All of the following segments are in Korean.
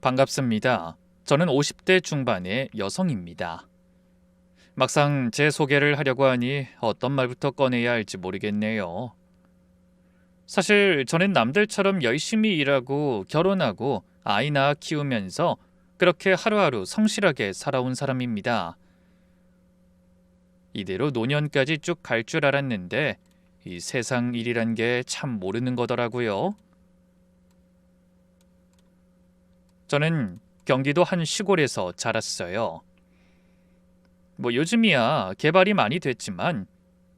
반갑습니다. 저는 50대 중반의 여성입니다. 막상 제 소개를 하려고 하니 어떤 말부터 꺼내야 할지 모르겠네요. 사실 저는 남들처럼 열심히 일하고 결혼하고 아이 낳아 키우면서 그렇게 하루하루 성실하게 살아온 사람입니다. 이대로 노년까지 쭉 갈 줄 알았는데 이 세상 일이란 게 참 모르는 거더라고요. 저는 경기도 한 시골에서 자랐어요. 뭐 요즘이야 개발이 많이 됐지만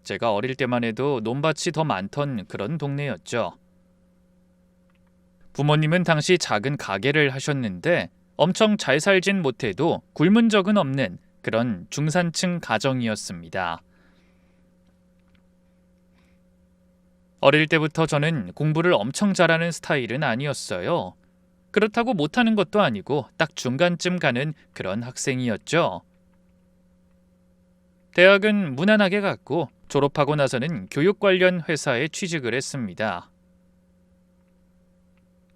제가 어릴 때만 해도 논밭이 더 많던 그런 동네였죠. 부모님은 당시 작은 가게를 하셨는데 엄청 잘 살진 못해도 굶은 적은 없는 그런 중산층 가정이었습니다. 어릴 때부터 저는 공부를 엄청 잘하는 스타일은 아니었어요. 그렇다고 못하는 것도 아니고 딱 중간쯤 가는 그런 학생이었죠. 대학은 무난하게 갔고 졸업하고 나서는 교육 관련 회사에 취직을 했습니다.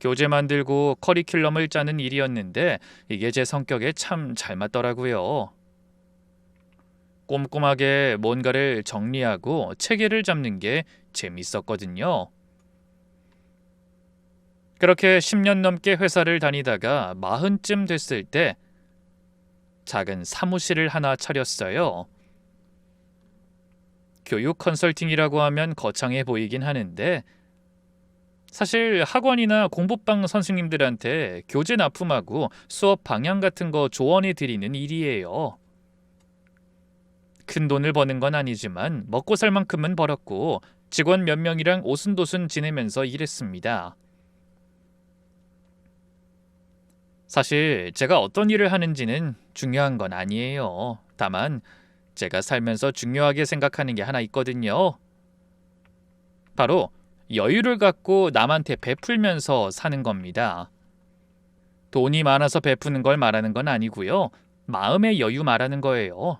교재 만들고 커리큘럼을 짜는 일이었는데 이게 제 성격에 참 잘 맞더라고요. 꼼꼼하게 뭔가를 정리하고 체계를 잡는 게 재밌었거든요. 그렇게 10년 넘게 회사를 다니다가 40쯤 됐을 때 작은 사무실을 하나 차렸어요. 교육 컨설팅이라고 하면 거창해 보이긴 하는데 사실 학원이나 공부방 선생님들한테 교재 납품하고 수업 방향 같은 거 조언해 드리는 일이에요. 큰 돈을 버는 건 아니지만 먹고 살 만큼은 벌었고 직원 몇 명이랑 오순도순 지내면서 일했습니다. 사실 제가 어떤 일을 하는지는 중요한 건 아니에요. 다만 제가 살면서 중요하게 생각하는 게 하나 있거든요. 바로 여유를 갖고 남한테 베풀면서 사는 겁니다. 돈이 많아서 베푸는 걸 말하는 건 아니고요. 마음의 여유 말하는 거예요.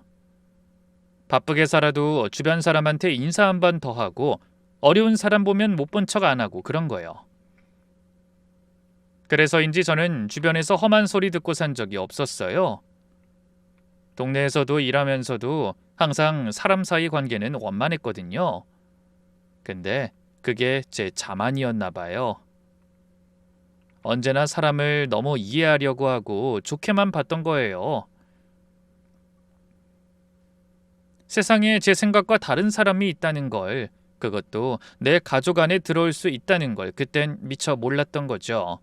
바쁘게 살아도 주변 사람한테 인사 한 번 더 하고 어려운 사람 보면 못 본 척 안 하고 그런 거요. 그래서인지 저는 주변에서 험한 소리 듣고 산 적이 없었어요. 동네에서도 일하면서도 항상 사람 사이 관계는 원만했거든요. 근데 그게 제 자만이었나 봐요. 언제나 사람을 너무 이해하려고 하고 좋게만 봤던 거예요. 세상에 제 생각과 다른 사람이 있다는 걸, 그것도 내 가족 안에 들어올 수 있다는 걸 그땐 미처 몰랐던 거죠.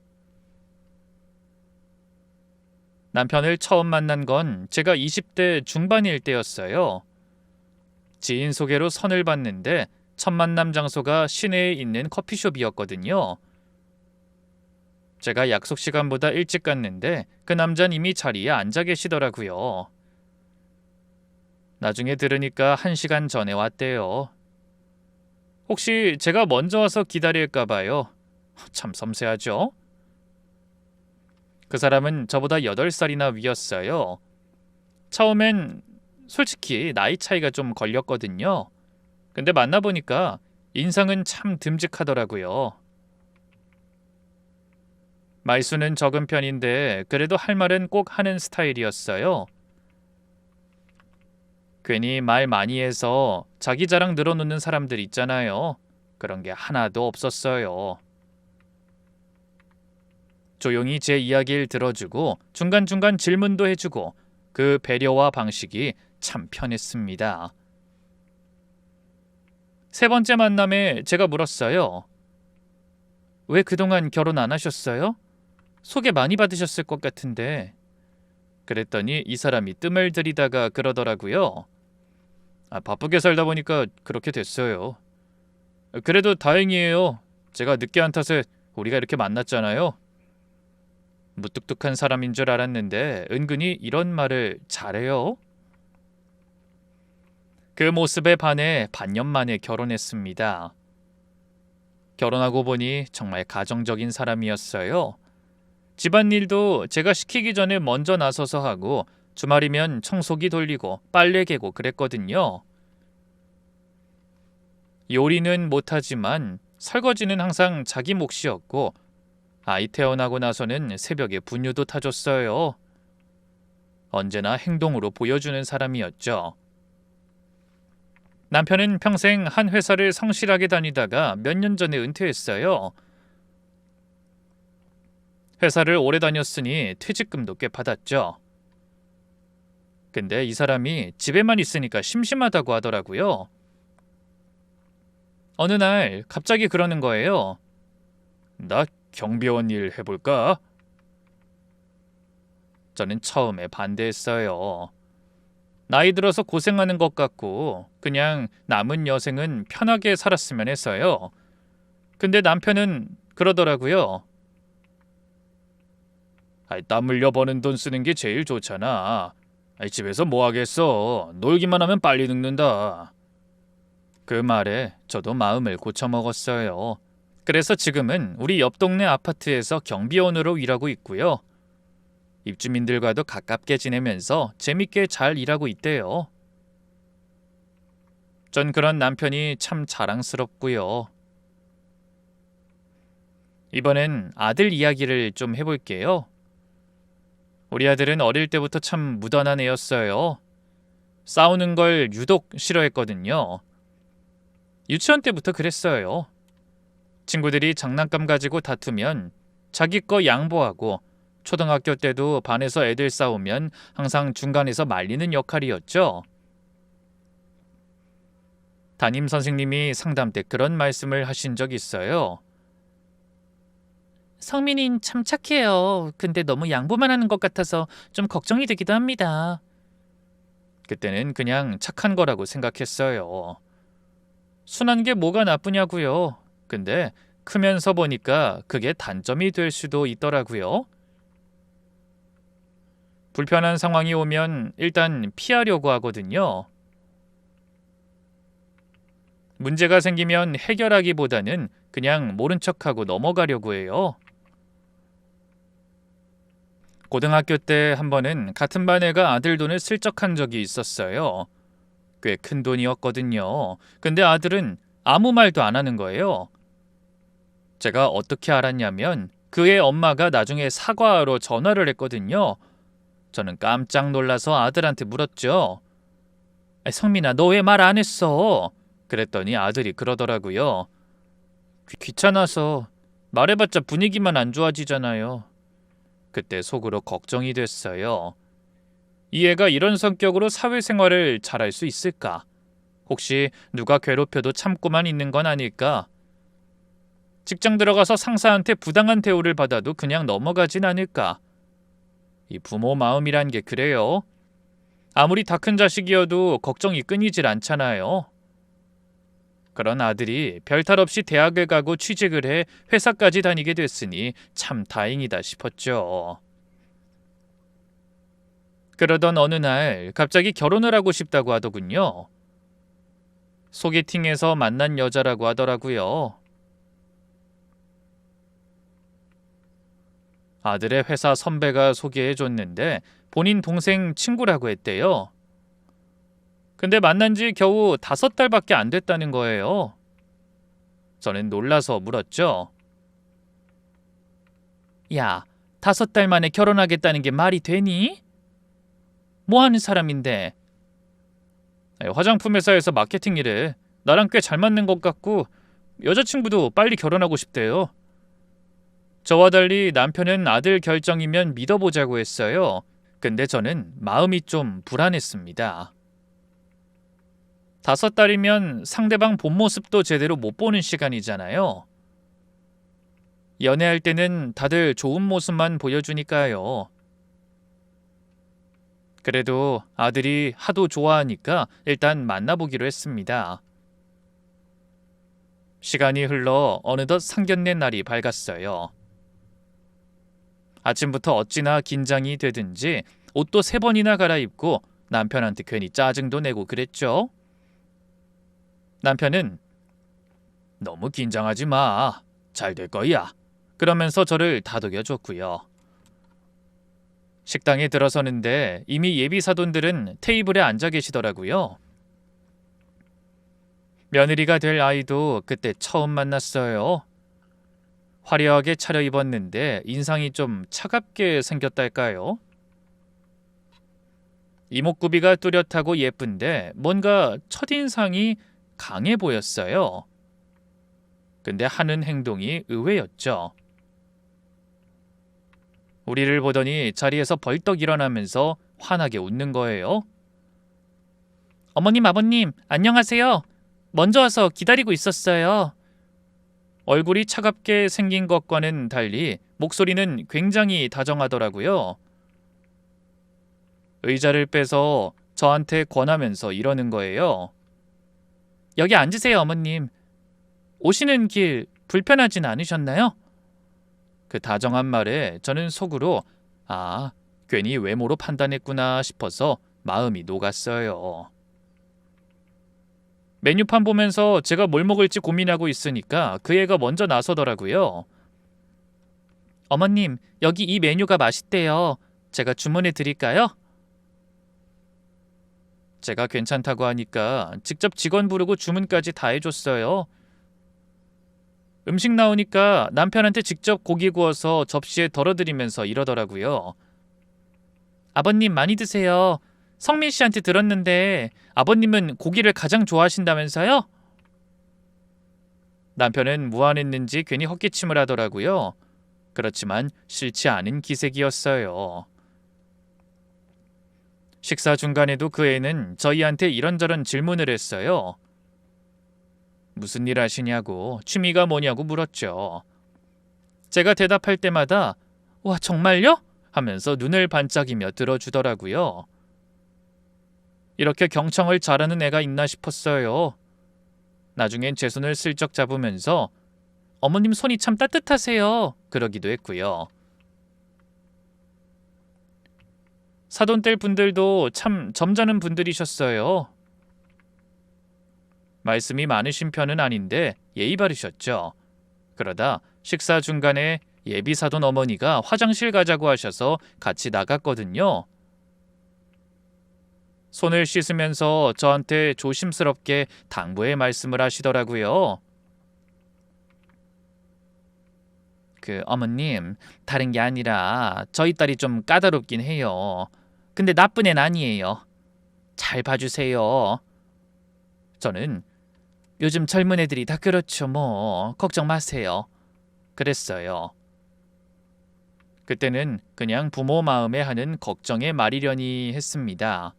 남편을 처음 만난 건 제가 20대 중반일 때였어요. 지인 소개로 선을 봤는데 첫 만남 장소가 시내에 있는 커피숍이었거든요. 제가 약속 시간보다 일찍 갔는데 그 남자는 이미 자리에 앉아 계시더라고요. 나중에 들으니까 1시간 전에 왔대요. 혹시 제가 먼저 와서 기다릴까 봐요. 참 섬세하죠? 그 사람은 저보다 8살이나 위였어요. 처음엔 솔직히 나이 차이가 좀 걸렸거든요. 근데 만나보니까 인상은 참 듬직하더라고요. 말수는 적은 편인데 그래도 할 말은 꼭 하는 스타일이었어요. 괜히 말 많이 해서 자기 자랑 늘어놓는 사람들 있잖아요. 그런 게 하나도 없었어요. 조용히 제 이야기를 들어주고 중간중간 질문도 해주고 그 배려와 방식이 참 편했습니다. 세 번째 만남에 제가 물었어요. 왜 그동안 결혼 안 하셨어요? 소개 많이 받으셨을 것 같은데. 그랬더니 이 사람이 뜸을 들이다가 그러더라고요. 바쁘게 살다 보니까 그렇게 됐어요. 그래도 다행이에요. 제가 늦게 한 탓에 우리가 이렇게 만났잖아요. 무뚝뚝한 사람인 줄 알았는데 은근히 이런 말을 잘해요. 그 모습에 반해 반년 만에 결혼했습니다. 결혼하고 보니 정말 가정적인 사람이었어요. 집안일도 제가 시키기 전에 먼저 나서서 하고 주말이면 청소기 돌리고 빨래 개고 그랬거든요. 요리는 못하지만 설거지는 항상 자기 몫이었고 아이 태어나고 나서는 새벽에 분유도 타줬어요. 언제나 행동으로 보여주는 사람이었죠. 남편은 평생 한 회사를 성실하게 다니다가 몇 년 전에 은퇴했어요. 회사를 오래 다녔으니 퇴직금도 꽤 받았죠. 근데 이 사람이 집에만 있으니까 심심하다고 하더라고요. 어느 날 갑자기 그러는 거예요. 나 경비원 일 해볼까? 저는 처음에 반대했어요. 나이 들어서 고생하는 것 같고 그냥 남은 여생은 편하게 살았으면 해서요. 근데 남편은 그러더라고요. 땀 흘려 버는 돈 쓰는 게 제일 좋잖아. 집에서 뭐 하겠어. 놀기만 하면 빨리 늙는다. 그 말에 저도 마음을 고쳐먹었어요. 그래서 지금은 우리 옆 동네 아파트에서 경비원으로 일하고 있고요. 입주민들과도 가깝게 지내면서 재밌게 잘 일하고 있대요. 전 그런 남편이 참 자랑스럽고요. 이번엔 아들 이야기를 좀 해볼게요. 우리 아들은 어릴 때부터 참 무던한 애였어요. 싸우는 걸 유독 싫어했거든요. 유치원 때부터 그랬어요. 친구들이 장난감 가지고 다투면 자기 거 양보하고 초등학교 때도 반에서 애들 싸우면 항상 중간에서 말리는 역할이었죠. 담임 선생님이 상담 때 그런 말씀을 하신 적 있어요. 성민이는 참 착해요. 근데 너무 양보만 하는 것 같아서 좀 걱정이 되기도 합니다. 그때는 그냥 착한 거라고 생각했어요. 순한 게 뭐가 나쁘냐고요. 근데 크면서 보니까 그게 단점이 될 수도 있더라고요. 불편한 상황이 오면 일단 피하려고 하거든요. 문제가 생기면 해결하기보다는 그냥 모른 척하고 넘어가려고 해요. 고등학교 때 한 번은 같은 반 애가 아들 돈을 슬쩍한 적이 있었어요. 꽤 큰 돈이었거든요. 근데 아들은 아무 말도 안 하는 거예요. 제가 어떻게 알았냐면 그의 엄마가 나중에 사과하러 전화를 했거든요. 저는 깜짝 놀라서 아들한테 물었죠. 성민아, 너 왜 말 안 했어? 그랬더니 아들이 그러더라고요. 귀찮아서 말해봤자 분위기만 안 좋아지잖아요. 그때 속으로 걱정이 됐어요. 이 애가 이런 성격으로 사회생활을 잘할 수 있을까? 혹시 누가 괴롭혀도 참고만 있는 건 아닐까? 직장 들어가서 상사한테 부당한 대우를 받아도 그냥 넘어가진 않을까? 이 부모 마음이란 게 그래요. 아무리 다 큰 자식이어도 걱정이 끊이질 않잖아요. 그런 아들이 별탈 없이 대학을 가고 취직을 해 회사까지 다니게 됐으니 참 다행이다 싶었죠. 그러던 어느 날 갑자기 결혼을 하고 싶다고 하더군요. 소개팅에서 만난 여자라고 하더라고요. 아들의 회사 선배가 소개해줬는데 본인 동생 친구라고 했대요. 근데 만난 지 겨우 5달밖에 안 됐다는 거예요. 저는 놀라서 물었죠. 야, 5달 만에 결혼하겠다는 게 말이 되니? 뭐 하는 사람인데? 화장품 회사에서 마케팅 일해. 나랑 꽤 잘 맞는 것 같고 여자친구도 빨리 결혼하고 싶대요. 저와 달리 남편은 아들 결정이면 믿어보자고 했어요. 근데 저는 마음이 좀 불안했습니다. 5달이면 상대방 본 모습도 제대로 못 보는 시간이잖아요. 연애할 때는 다들 좋은 모습만 보여주니까요. 그래도 아들이 하도 좋아하니까 일단 만나보기로 했습니다. 시간이 흘러 어느덧 상견례 날이 밝았어요. 아침부터 어찌나 긴장이 되든지 옷도 3번이나 갈아입고 남편한테 괜히 짜증도 내고 그랬죠. 남편은 너무 긴장하지 마. 잘 될 거야. 그러면서 저를 다독여줬고요. 식당에 들어서는데 이미 예비 사돈들은 테이블에 앉아 계시더라고요. 며느리가 될 아이도 그때 처음 만났어요. 화려하게 차려입었는데 인상이 좀 차갑게 생겼달까요? 이목구비가 뚜렷하고 예쁜데 뭔가 첫인상이 강해 보였어요. 근데 하는 행동이 의외였죠. 우리를 보더니 자리에서 벌떡 일어나면서 환하게 웃는 거예요. 어머님, 아버님, 안녕하세요. 먼저 와서 기다리고 있었어요. 얼굴이 차갑게 생긴 것과는 달리 목소리는 굉장히 다정하더라고요. 의자를 빼서 저한테 권하면서 이러는 거예요. 여기 앉으세요, 어머님. 오시는 길 불편하진 않으셨나요? 그 다정한 말에 저는 속으로 괜히 외모로 판단했구나 싶어서 마음이 녹았어요. 메뉴판 보면서 제가 뭘 먹을지 고민하고 있으니까 그 애가 먼저 나서더라고요. 어머님, 여기 이 메뉴가 맛있대요. 제가 주문해 드릴까요? 제가 괜찮다고 하니까 직접 직원 부르고 주문까지 다 해줬어요. 음식 나오니까 남편한테 직접 고기 구워서 접시에 덜어드리면서 이러더라고요. 아버님 많이 드세요. 성민 씨한테 들었는데 아버님은 고기를 가장 좋아하신다면서요? 남편은 무안했는지 괜히 헛기침을 하더라고요. 그렇지만 싫지 않은 기색이었어요. 식사 중간에도 그 애는 저희한테 이런저런 질문을 했어요. 무슨 일 하시냐고, 취미가 뭐냐고 물었죠. 제가 대답할 때마다 와, 정말요? 하면서 눈을 반짝이며 들어주더라고요. 이렇게 경청을 잘하는 애가 있나 싶었어요. 나중엔 제 손을 슬쩍 잡으면서 어머님 손이 참 따뜻하세요. 그러기도 했고요. 사돈 뗄 분들도 참 점잖은 분들이셨어요. 말씀이 많으신 편은 아닌데 예의 바르셨죠. 그러다 식사 중간에 예비 사돈 어머니가 화장실 가자고 하셔서 같이 나갔거든요. 손을 씻으면서 저한테 조심스럽게 당부의 말씀을 하시더라고요. 어머님, 다른 게 아니라 저희 딸이 좀 까다롭긴 해요. 근데 나쁜 애는 아니에요. 잘 봐주세요. 저는 요즘 젊은 애들이 다 그렇죠 뭐. 걱정 마세요. 그랬어요. 그때는 그냥 부모 마음에 하는 걱정의 말이려니 했습니다.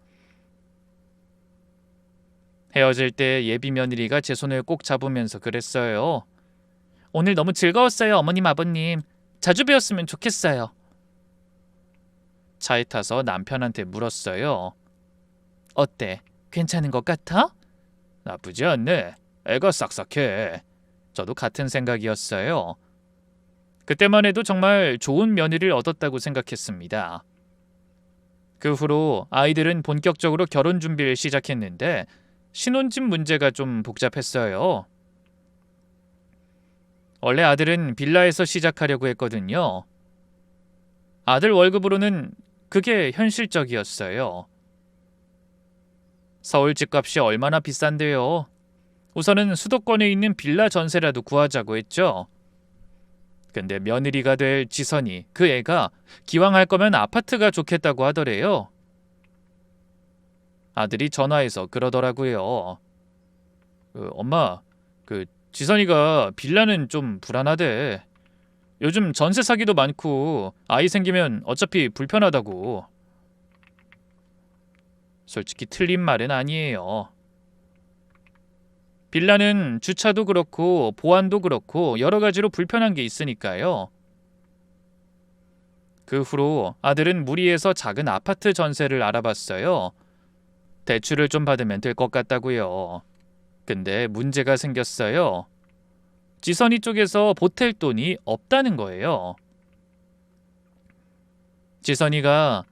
헤어질 때 예비 며느리가 제 손을 꼭 잡으면서 그랬어요. 오늘 너무 즐거웠어요, 어머님, 아버님. 자주 뵈었으면 좋겠어요. 차에 타서 남편한테 물었어요. 어때? 괜찮은 것 같아? 나쁘지 않네. 애가 싹싹해. 저도 같은 생각이었어요. 그때만 해도 정말 좋은 며느리를 얻었다고 생각했습니다. 그 후로 아이들은 본격적으로 결혼 준비를 시작했는데 신혼집 문제가 좀 복잡했어요. 원래 아들은 빌라에서 시작하려고 했거든요. 아들 월급으로는 그게 현실적이었어요. 서울 집값이 얼마나 비싼데요. 우선은 수도권에 있는 빌라 전세라도 구하자고 했죠. 근데 며느리가 될 지선이, 그 애가 기왕 할 거면 아파트가 좋겠다고 하더래요. 아들이 전화해서 그러더라고요. 엄마, 지선이가 빌라는 좀 불안하대. 요즘 전세 사기도 많고 아이 생기면 어차피 불편하다고. 솔직히 틀린 말은 아니에요. 빌라는 주차도 그렇고 보안도 그렇고 여러 가지로 불편한 게 있으니까요. 그 후로 아들은 무리해서 작은 아파트 전세를 알아봤어요. 대출을 좀 받으면 될 것 같다고요. 근데 문제가 생겼어요. 지선이 쪽에서 보탤 돈이 없다는 거예요. 지선이가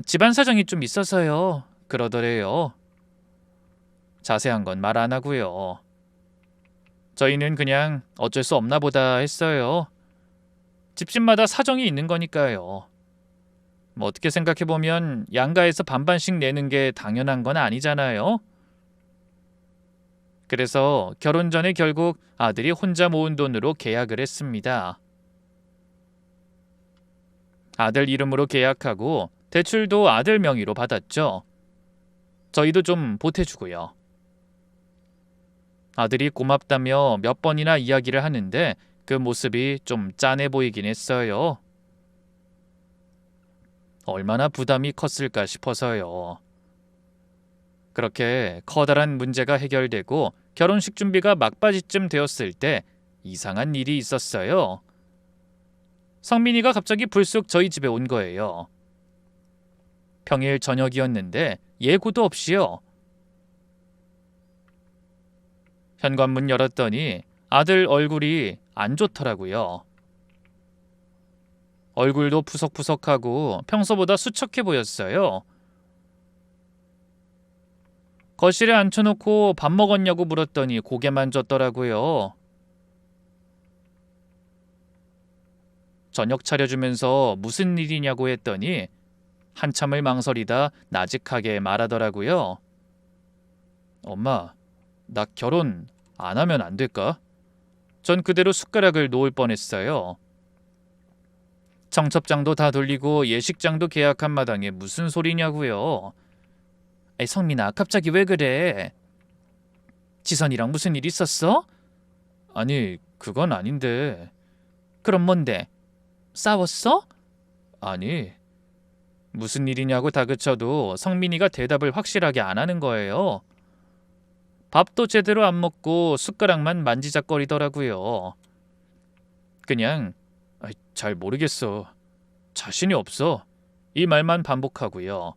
집안 사정이 좀 있어서요. 그러더래요. 자세한 건 말 안 하고요. 저희는 그냥 어쩔 수 없나 보다 했어요. 집집마다 사정이 있는 거니까요. 뭐 어떻게 생각해보면 양가에서 반반씩 내는 게 당연한 건 아니잖아요. 그래서 결혼 전에 결국 아들이 혼자 모은 돈으로 계약을 했습니다. 아들 이름으로 계약하고 대출도 아들 명의로 받았죠. 저희도 좀 보태주고요. 아들이 고맙다며 몇 번이나 이야기를 하는데 그 모습이 좀 짠해 보이긴 했어요. 얼마나 부담이 컸을까 싶어서요. 그렇게 커다란 문제가 해결되고 결혼식 준비가 막바지쯤 되었을 때 이상한 일이 있었어요. 성민이가 갑자기 불쑥 저희 집에 온 거예요. 평일 저녁이었는데 예고도 없이요. 현관문 열었더니 아들 얼굴이 안 좋더라고요. 얼굴도 푸석푸석하고 평소보다 수척해 보였어요. 거실에 앉혀놓고 밥 먹었냐고 물었더니 고개만 젓더라고요. 저녁 차려주면서 무슨 일이냐고 했더니 한참을 망설이다 나직하게 말하더라고요. 엄마, 나 결혼 안 하면 안 될까? 전 그대로 숟가락을 놓을 뻔했어요. 청첩장도 다 돌리고 예식장도 계약한 마당에 무슨 소리냐고요. 에이, 성민아, 갑자기 왜 그래? 지선이랑 무슨 일 있었어? 아니, 그건 아닌데. 그럼 뭔데? 싸웠어? 아니, 무슨 일이냐고 다그쳐도 성민이가 대답을 확실하게 안 하는 거예요. 밥도 제대로 안 먹고 숟가락만 만지작거리더라고요. 그냥 잘 모르겠어. 자신이 없어. 이 말만 반복하고요.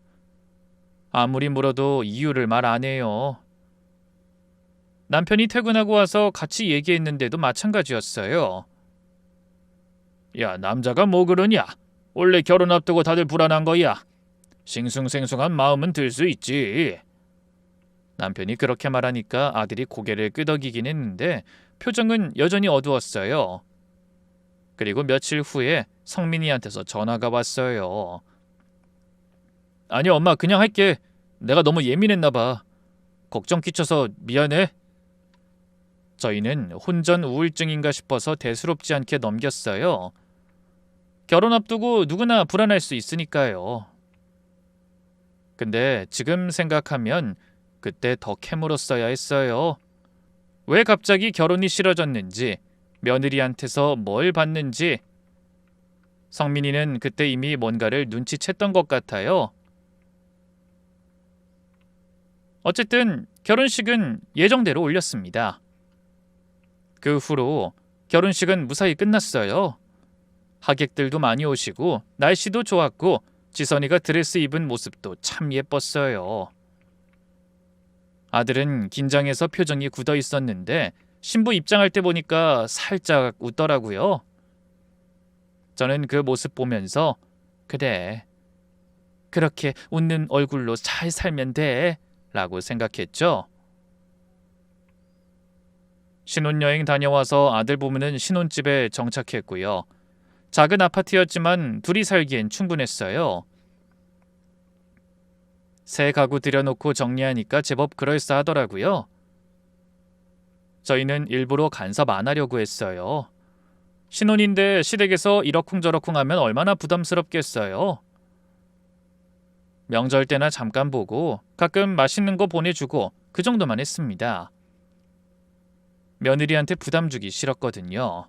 아무리 물어도 이유를 말 안 해요. 남편이 퇴근하고 와서 같이 얘기했는데도 마찬가지였어요. 야, 남자가 뭐 그러냐? 원래 결혼 앞두고 다들 불안한 거야. 싱숭생숭한 마음은 들 수 있지. 남편이 그렇게 말하니까 아들이 고개를 끄덕이긴 했는데 표정은 여전히 어두웠어요. 그리고 며칠 후에 성민이한테서 전화가 왔어요. 아니 엄마, 그냥 할게. 내가 너무 예민했나 봐. 걱정 끼쳐서 미안해. 저희는 혼전 우울증인가 싶어서 대수롭지 않게 넘겼어요. 결혼 앞두고 누구나 불안할 수 있으니까요. 근데 지금 생각하면 그때 더 캐물었어야 했어요. 왜 갑자기 결혼이 싫어졌는지, 며느리한테서 뭘 받는지. 성민이는 그때 이미 뭔가를 눈치챘던 것 같아요. 어쨌든 결혼식은 예정대로 올렸습니다. 그 후로 결혼식은 무사히 끝났어요. 하객들도 많이 오시고 날씨도 좋았고 지선이가 드레스 입은 모습도 참 예뻤어요. 아들은 긴장해서 표정이 굳어 있었는데 신부 입장할 때 보니까 살짝 웃더라고요. 저는 그 모습 보면서 그래, 그렇게 웃는 얼굴로 잘 살면 돼 라고 생각했죠. 신혼여행 다녀와서 아들 부부는 신혼집에 정착했고요. 작은 아파트였지만 둘이 살기엔 충분했어요. 새 가구 들여놓고 정리하니까 제법 그럴싸하더라고요. 저희는 일부러 간섭 안 하려고 했어요. 신혼인데 시댁에서 이러쿵저러쿵 하면 얼마나 부담스럽겠어요. 명절 때나 잠깐 보고 가끔 맛있는 거 보내주고 그 정도만 했습니다. 며느리한테 부담 주기 싫었거든요.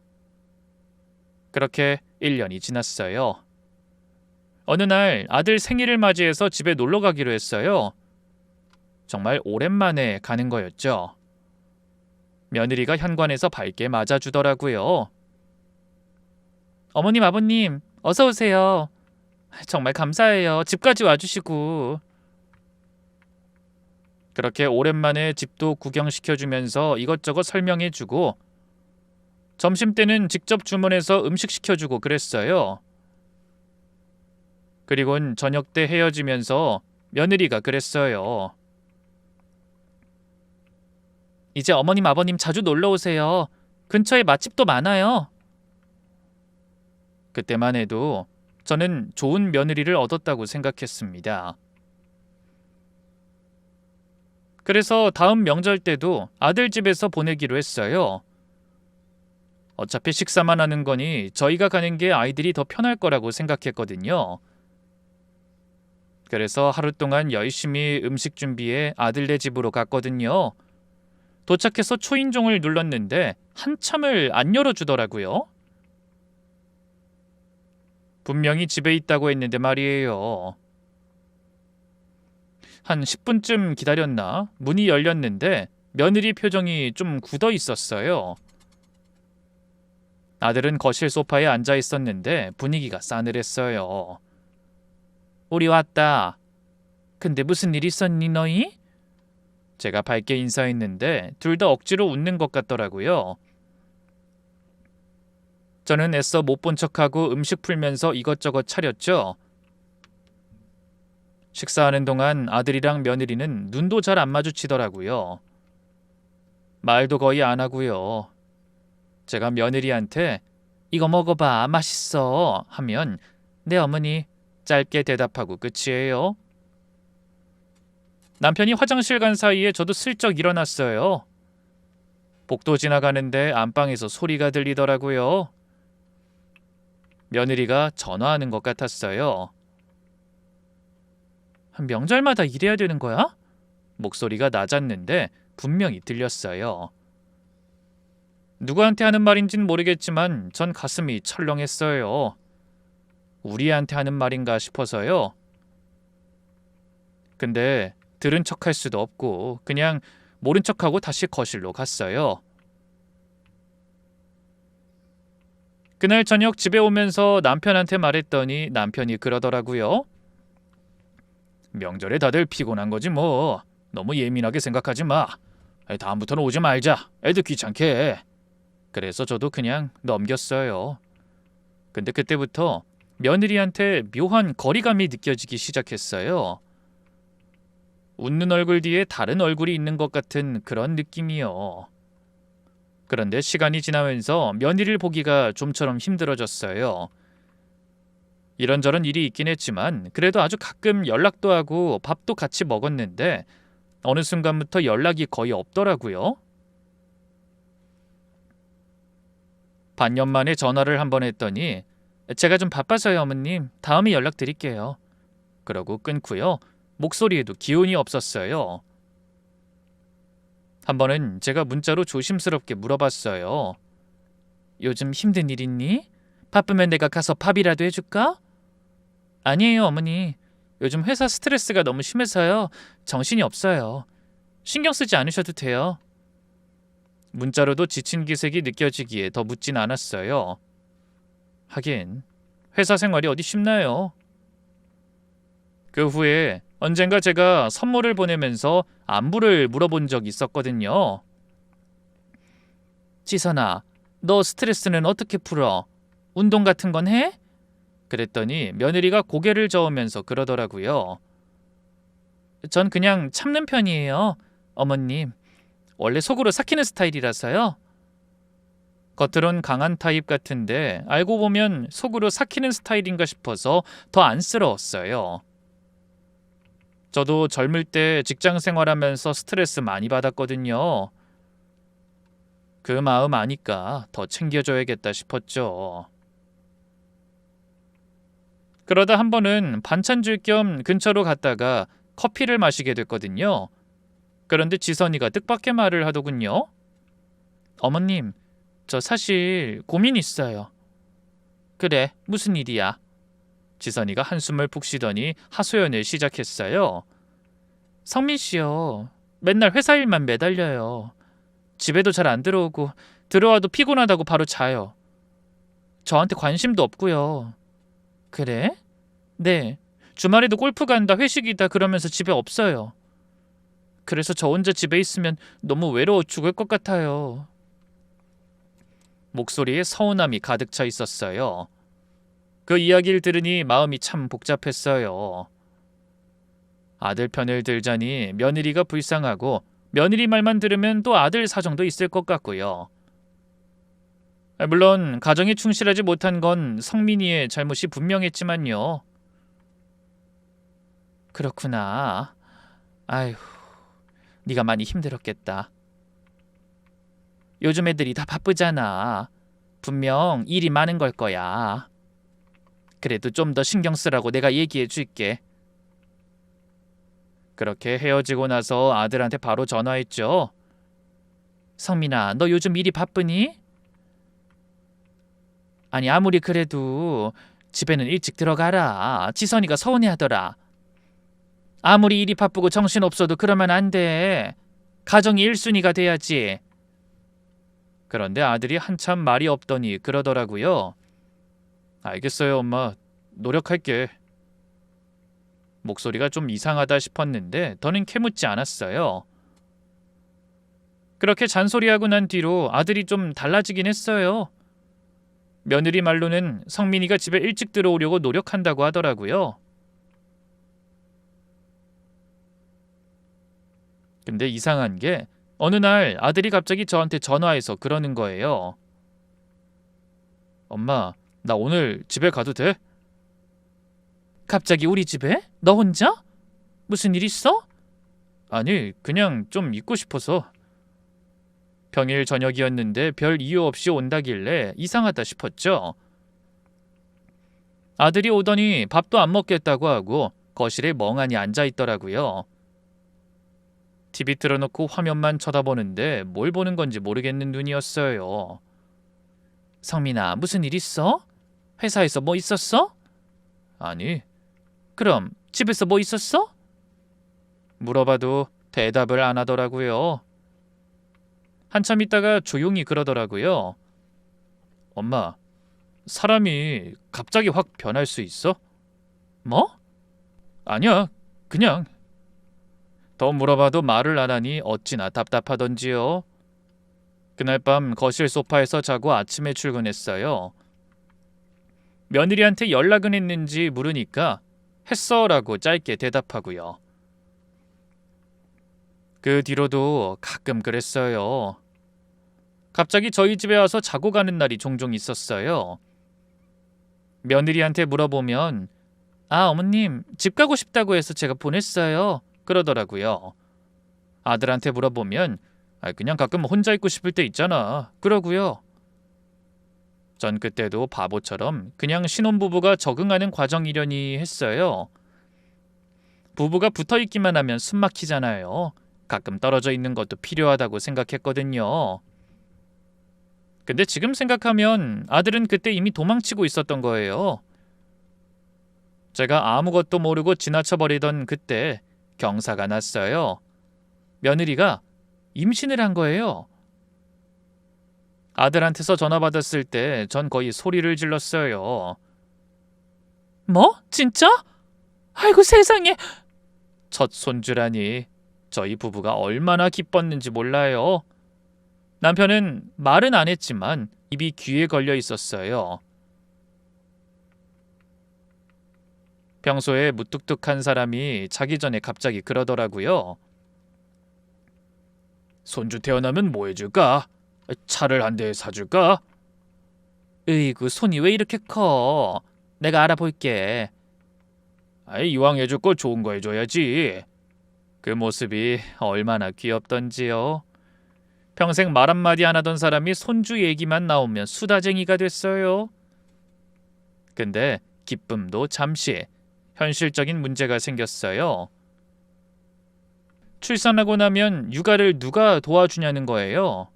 그렇게 1년이 지났어요. 어느 날 아들 생일을 맞이해서 집에 놀러 가기로 했어요. 정말 오랜만에 가는 거였죠. 며느리가 현관에서 밝게 맞아주더라고요. 어머님, 아버님, 어서 오세요. 정말 감사해요. 집까지 와주시고. 그렇게 오랜만에 집도 구경시켜주면서 이것저것 설명해주고 점심때는 직접 주문해서 음식 시켜주고 그랬어요. 그리곤 저녁 때 헤어지면서 며느리가 그랬어요. 이제 어머님, 아버님 자주 놀러 오세요. 근처에 맛집도 많아요. 그때만 해도 저는 좋은 며느리를 얻었다고 생각했습니다. 그래서 다음 명절 때도 아들 집에서 보내기로 했어요. 어차피 식사만 하는 거니 저희가 가는 게 아이들이 더 편할 거라고 생각했거든요. 그래서 하루 동안 열심히 음식 준비해 아들네 집으로 갔거든요. 도착해서 초인종을 눌렀는데 한참을 안 열어주더라고요. 분명히 집에 있다고 했는데 말이에요. 한 10분쯤 기다렸나? 문이 열렸는데 며느리 표정이 좀 굳어 있었어요. 아들은 거실 소파에 앉아 있었는데 분위기가 싸늘했어요. 우리 왔다. 근데 무슨 일 있었니 너희? 제가 밝게 인사했는데 둘 다 억지로 웃는 것 같더라고요. 저는 애써 못 본 척하고 음식 풀면서 이것저것 차렸죠. 식사하는 동안 아들이랑 며느리는 눈도 잘 안 마주치더라고요. 말도 거의 안 하고요. 제가 며느리한테 이거 먹어봐 맛있어 하면 네 어머니 짧게 대답하고 끝이에요. 남편이 화장실 간 사이에 저도 슬쩍 일어났어요. 복도 지나가는데 안방에서 소리가 들리더라고요. 며느리가 전화하는 것 같았어요. 명절마다 이래야 되는 거야? 목소리가 낮았는데 분명히 들렸어요. 누구한테 하는 말인진 모르겠지만 전 가슴이 철렁했어요. 우리한테 하는 말인가 싶어서요. 근데 들은 척할 수도 없고 그냥 모른 척하고 다시 거실로 갔어요. 그날 저녁 집에 오면서 남편한테 말했더니 남편이 그러더라고요. 명절에 다들 피곤한 거지 뭐. 너무 예민하게 생각하지 마. 다음부터는 오지 말자. 애들 귀찮게 해. 그래서 저도 그냥 넘겼어요. 근데 그때부터 며느리한테 묘한 거리감이 느껴지기 시작했어요. 웃는 얼굴 뒤에 다른 얼굴이 있는 것 같은 그런 느낌이요. 그런데 시간이 지나면서 며느리를 보기가 좀처럼 힘들어졌어요. 이런저런 일이 있긴 했지만 그래도 아주 가끔 연락도 하고 밥도 같이 먹었는데 어느 순간부터 연락이 거의 없더라고요. 반년 만에 전화를 한번 했더니 제가 좀 바빠서요 어머님. 다음에 연락드릴게요. 그러고 끊고요. 목소리에도 기운이 없었어요. 한 번은 제가 문자로 조심스럽게 물어봤어요. 요즘 힘든 일 있니? 바쁘면 내가 가서 밥이라도 해줄까? 아니에요 어머니. 요즘 회사 스트레스가 너무 심해서요. 정신이 없어요. 신경 쓰지 않으셔도 돼요. 문자로도 지친 기색이 느껴지기에 더 묻진 않았어요. 하긴 회사 생활이 어디 쉽나요? 그 후에 언젠가 제가 선물을 보내면서 안부를 물어본 적이 있었거든요. 지선아, 너 스트레스는 어떻게 풀어? 운동 같은 건 해? 그랬더니 며느리가 고개를 저으면서 그러더라고요. 전 그냥 참는 편이에요. 어머님, 원래 속으로 삭히는 스타일이라서요. 겉으론 강한 타입 같은데 알고 보면 속으로 삭히는 스타일인가 싶어서 더 안쓰러웠어요. 저도 젊을 때 직장 생활하면서 스트레스 많이 받았거든요. 그 마음 아니까 더 챙겨줘야겠다 싶었죠. 그러다 한 번은 반찬 줄 겸 근처로 갔다가 커피를 마시게 됐거든요. 그런데 지선이가 뜻밖의 말을 하더군요. 어머님, 저 사실 고민 있어요. 그래, 무슨 일이야? 지선이가 한숨을 푹 쉬더니 하소연을 시작했어요. 성민 씨요. 맨날 회사 일만 매달려요. 집에도 잘 안 들어오고 들어와도 피곤하다고 바로 자요. 저한테 관심도 없고요. 그래? 네. 주말에도 골프 간다, 회식이다 그러면서 집에 없어요. 그래서 저 혼자 집에 있으면 너무 외로워 죽을 것 같아요. 목소리에 서운함이 가득 차 있었어요. 그 이야기를 들으니 마음이 참 복잡했어요. 아들 편을 들자니 며느리가 불쌍하고 며느리 말만 들으면 또 아들 사정도 있을 것 같고요. 물론 가정에 충실하지 못한 건 성민이의 잘못이 분명했지만요. 그렇구나. 아휴, 네가 많이 힘들었겠다. 요즘 애들이 다 바쁘잖아. 분명 일이 많은 걸 거야. 그래도 좀 더 신경 쓰라고 내가 얘기해 줄게. 그렇게 헤어지고 나서 아들한테 바로 전화했죠. 성민아, 너 요즘 일이 바쁘니? 아니, 아무리 그래도 집에는 일찍 들어가라. 지선이가 서운해하더라. 아무리 일이 바쁘고 정신없어도 그러면 안 돼. 가정이 1순위가 돼야지. 그런데 아들이 한참 말이 없더니 그러더라고요. 알겠어요, 엄마. 노력할게. 목소리가 좀 이상하다 싶었는데 더는 캐묻지 않았어요. 그렇게 잔소리하고 난 뒤로 아들이 좀 달라지긴 했어요. 며느리 말로는 성민이가 집에 일찍 들어오려고 노력한다고 하더라고요. 근데 이상한 게 어느 날 아들이 갑자기 저한테 전화해서 그러는 거예요. 엄마, 나 오늘 집에 가도 돼? 갑자기 우리 집에? 너 혼자? 무슨 일 있어? 아니, 그냥 좀 있고 싶어서. 평일 저녁이었는데 별 이유 없이 온다길래 이상하다 싶었죠. 아들이 오더니 밥도 안 먹겠다고 하고 거실에 멍하니 앉아 있더라고요. TV 틀어놓고 화면만 쳐다보는데 뭘 보는 건지 모르겠는 눈이었어요. 성민아, 무슨 일 있어? 회사에서 뭐 있었어? 아니. 그럼 집에서 뭐 있었어? 물어봐도 대답을 안 하더라고요. 한참 있다가 조용히 그러더라고요. 엄마, 사람이 갑자기 확 변할 수 있어? 뭐? 아니야, 그냥. 더 물어봐도 말을 안 하니 어찌나 답답하던지요. 그날 밤 거실 소파에서 자고 아침에 출근했어요. 며느리한테 연락은 했는지 물으니까 했어라고 짧게 대답하고요. 그 뒤로도 가끔 그랬어요. 갑자기 저희 집에 와서 자고 가는 날이 종종 있었어요. 며느리한테 물어보면 아, 어머님, 집 가고 싶다고 해서 제가 보냈어요. 그러더라고요. 아들한테 물어보면 그냥 가끔 혼자 있고 싶을 때 있잖아. 그러고요. 전 그때도 바보처럼 그냥 신혼부부가 적응하는 과정이려니 했어요. 부부가 붙어있기만 하면 숨 막히잖아요. 가끔 떨어져 있는 것도 필요하다고 생각했거든요. 근데 지금 생각하면 아들은 그때 이미 도망치고 있었던 거예요. 제가 아무것도 모르고 지나쳐버리던 그때 경사가 났어요. 며느리가 임신을 한 거예요. 아들한테서 전화 받았을 때 전 거의 소리를 질렀어요. 뭐? 진짜? 아이고 세상에. 첫 손주라니. 저희 부부가 얼마나 기뻤는지 몰라요. 남편은 말은 안 했지만 입이 귀에 걸려 있었어요. 평소에 무뚝뚝한 사람이 자기 전에 갑자기 그러더라고요. 손주 태어나면 뭐 해줄까? 차를 한 대 사줄까? 으이구, 손이 왜 이렇게 커? 내가 알아볼게. 이왕 해줄 거 좋은 거 해줘야지. 그 모습이 얼마나 귀엽던지요. 평생 말 한마디 안 하던 사람이 손주 얘기만 나오면 수다쟁이가 됐어요. 근데 기쁨도 잠시, 현실적인 문제가 생겼어요. 출산하고 나면 육아를 누가 도와주냐는 거예요.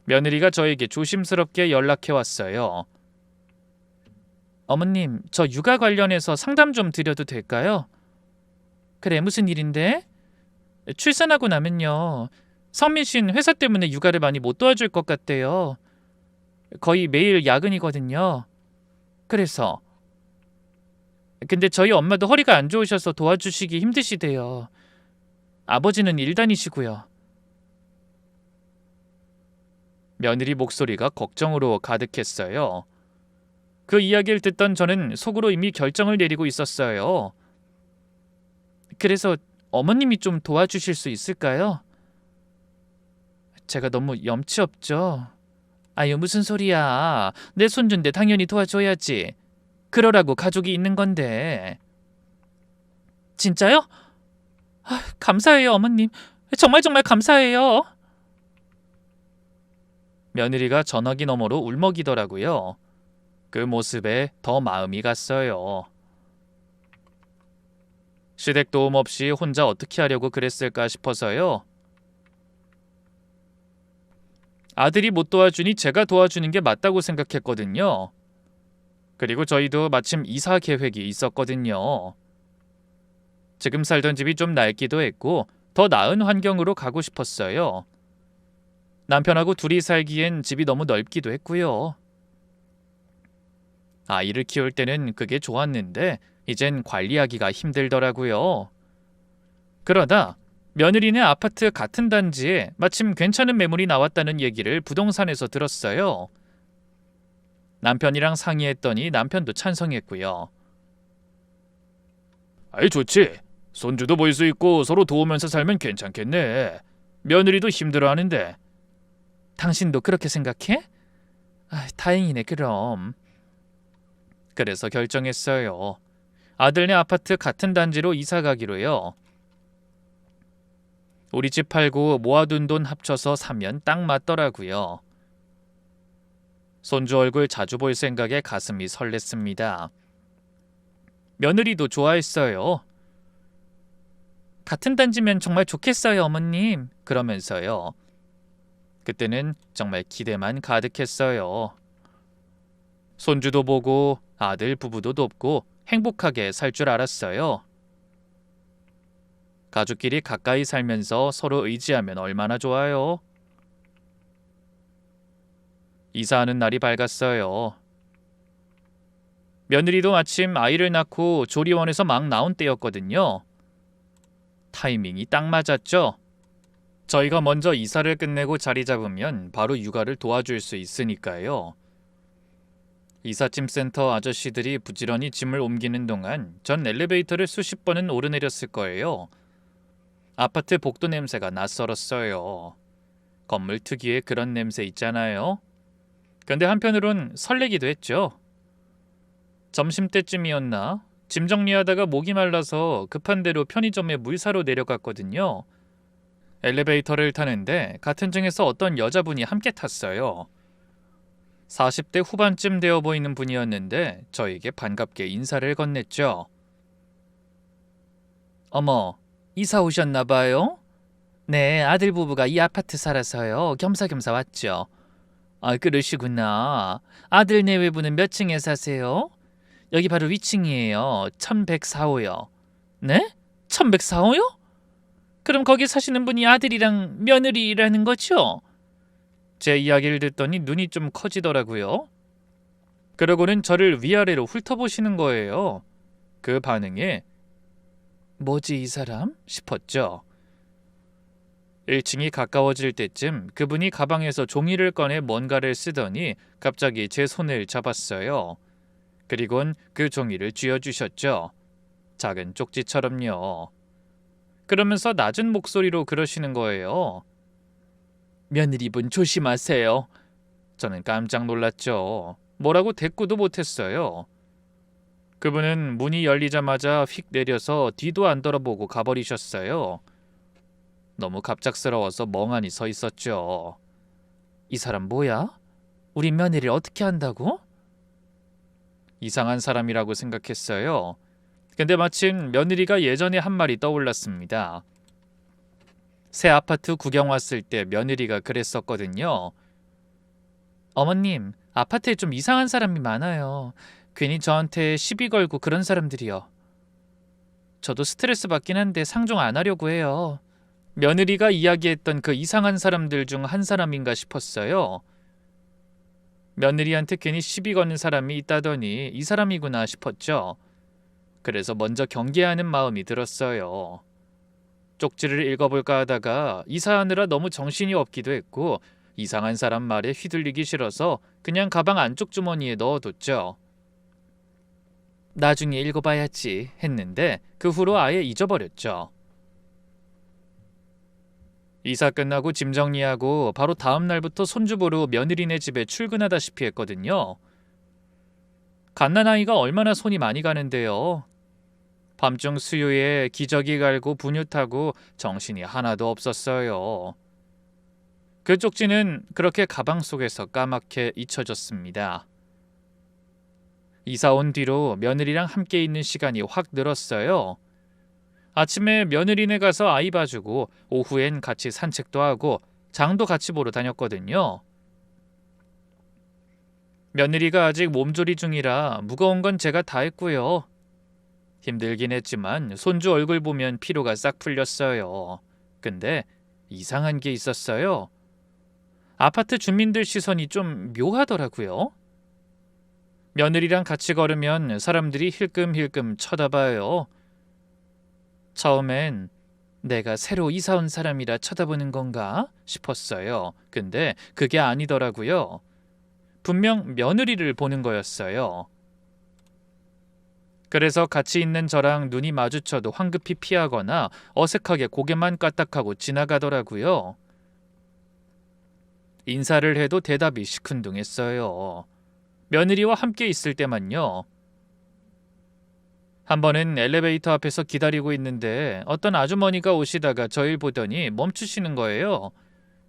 며느리가 저에게 조심스럽게 연락해 왔어요. 어머님, 저 육아 관련해서 상담 좀 드려도 될까요? 그래, 무슨 일인데? 출산하고 나면요. 성민 씨는 회사 때문에 육아를 많이 못 도와줄 것 같대요. 거의 매일 야근이거든요. 그래서. 근데 저희 엄마도 허리가 안 좋으셔서 도와주시기 힘드시대요. 아버지는 일 다니시고요. 며느리 목소리가 걱정으로 가득했어요. 그 이야기를 듣던 저는 속으로 이미 결정을 내리고 있었어요. 그래서 어머님이 좀 도와주실 수 있을까요? 제가 너무 염치 없죠? 아유, 무슨 소리야. 내 손주인데 당연히 도와줘야지. 그러라고 가족이 있는 건데. 진짜요? 감사해요, 어머님. 정말 감사해요. 며느리가 전화기 너머로 울먹이더라고요. 그 모습에 더 마음이 갔어요. 시댁 도움 없이 혼자 어떻게 하려고 그랬을까 싶어서요. 아들이 못 도와주니 제가 도와주는 게 맞다고 생각했거든요. 그리고 저희도 마침 이사 계획이 있었거든요. 지금 살던 집이 좀 낡기도 했고 더 나은 환경으로 가고 싶었어요. 남편하고 둘이 살기엔 집이 너무 넓기도 했고요. 아이를 키울 때는 그게 좋았는데 이젠 관리하기가 힘들더라고요. 그러다 며느리네 아파트 같은 단지에 마침 괜찮은 매물이 나왔다는 얘기를 부동산에서 들었어요. 남편이랑 상의했더니 남편도 찬성했고요. 아이 좋지. 손주도 볼 수 있고 서로 도우면서 살면 괜찮겠네. 며느리도 힘들어하는데. 당신도 그렇게 생각해? 다행이네 그럼. 그래서 결정했어요. 아들네 아파트 같은 단지로 이사 가기로요. 우리 집 팔고 모아둔 돈 합쳐서 사면 딱 맞더라고요. 손주 얼굴 자주 볼 생각에 가슴이 설렜습니다. 며느리도 좋아했어요. 같은 단지면 정말 좋겠어요, 어머님. 그러면서요. 그때는 정말 기대만 가득했어요. 손주도 보고 아들 부부도 돕고 행복하게 살 줄 알았어요. 가족끼리 가까이 살면서 서로 의지하면 얼마나 좋아요. 이사하는 날이 밝았어요. 며느리도 마침 아이를 낳고 조리원에서 막 나온 때였거든요. 타이밍이 딱 맞았죠. 저희가 먼저 이사를 끝내고 자리 잡으면 바로 육아를 도와줄 수 있으니까요. 이삿짐 센터 아저씨들이 부지런히 짐을 옮기는 동안 전 엘리베이터를 수십 번은 오르내렸을 거예요. 아파트 복도 냄새가 낯설었어요. 건물 특유의 그런 냄새 있잖아요. 근데 한편으론 설레기도 했죠. 점심때쯤이었나? 짐 정리하다가 목이 말라서 급한 대로 편의점에 물 사러 내려갔거든요. 엘리베이터를 타는데 같은 층에서 어떤 여자분이 함께 탔어요. 40대 후반쯤 되어 보이는 분이었는데 저에게 반갑게 인사를 건넸죠. 어머, 이사 오셨나 봐요? 네, 아들 부부가 이 아파트 살아서요. 겸사겸사 왔죠. 그러시구나. 아들 내외부는 몇 층에 사세요? 여기 바로 위층이에요. 1104호요. 네? 1104호요? 그럼 거기 사시는 분이 아들이랑 며느리라는 거죠? 제 이야기를 듣더니 눈이 좀 커지더라고요. 그러고는 저를 위아래로 훑어보시는 거예요. 그 반응에 뭐지 이 사람? 싶었죠. 1층이 가까워질 때쯤 그분이 가방에서 종이를 꺼내 뭔가를 쓰더니 갑자기 제 손을 잡았어요. 그리곤 그 종이를 쥐어주셨죠. 작은 쪽지처럼요. 그러면서 낮은 목소리로 그러시는 거예요. 며느리분 조심하세요. 저는 깜짝 놀랐죠. 뭐라고 대꾸도 못했어요. 그분은 문이 열리자마자 휙 내려서 뒤도 안 돌아보고 가버리셨어요. 너무 갑작스러워서 멍하니 서 있었죠. 이 사람 뭐야? 우리 며느리를 어떻게 한다고? 이상한 사람이라고 생각했어요. 근데 마침 며느리가 예전에 한 말이 떠올랐습니다. 새 아파트 구경 왔을 때 며느리가 그랬었거든요. 어머님, 아파트에 좀 이상한 사람이 많아요. 괜히 저한테 시비 걸고 그런 사람들이요. 저도 스트레스 받긴 한데 상종 안 하려고 해요. 며느리가 이야기했던 그 이상한 사람들 중 한 사람인가 싶었어요. 며느리한테 괜히 시비 거는 사람이 있다더니 이 사람이구나 싶었죠. 그래서 먼저 경계하는 마음이 들었어요. 쪽지를 읽어볼까 하다가 이사하느라 너무 정신이 없기도 했고 이상한 사람 말에 휘둘리기 싫어서 그냥 가방 안쪽 주머니에 넣어뒀죠. 나중에 읽어봐야지 했는데 그 후로 아예 잊어버렸죠. 이사 끝나고 짐 정리하고 바로 다음 날부터 손주 보러 며느리네 집에 출근하다시피 했거든요. 갓난아이가 얼마나 손이 많이 가는데요. 밤중 수유에 기저귀 갈고 분유 타고 정신이 하나도 없었어요. 그 쪽지는 그렇게 가방 속에서 까맣게 잊혀졌습니다. 이사 온 뒤로 며느리랑 함께 있는 시간이 확 늘었어요. 아침에 며느리네 가서 아이 봐주고 오후엔 같이 산책도 하고 장도 같이 보러 다녔거든요. 며느리가 아직 몸조리 중이라 무거운 건 제가 다 했고요. 힘들긴 했지만 손주 얼굴 보면 피로가 싹 풀렸어요. 근데 이상한 게 있었어요. 아파트 주민들 시선이 좀 묘하더라고요. 며느리랑 같이 걸으면 사람들이 힐끔힐끔 쳐다봐요. 처음엔 내가 새로 이사 온 사람이라 쳐다보는 건가 싶었어요. 근데 그게 아니더라고요. 분명 며느리를 보는 거였어요. 그래서 같이 있는 저랑 눈이 마주쳐도 황급히 피하거나 어색하게 고개만 까딱하고 지나가더라고요. 인사를 해도 대답이 시큰둥했어요. 며느리와 함께 있을 때만요. 한 번은 엘리베이터 앞에서 기다리고 있는데 어떤 아주머니가 오시다가 저를 보더니 멈추시는 거예요.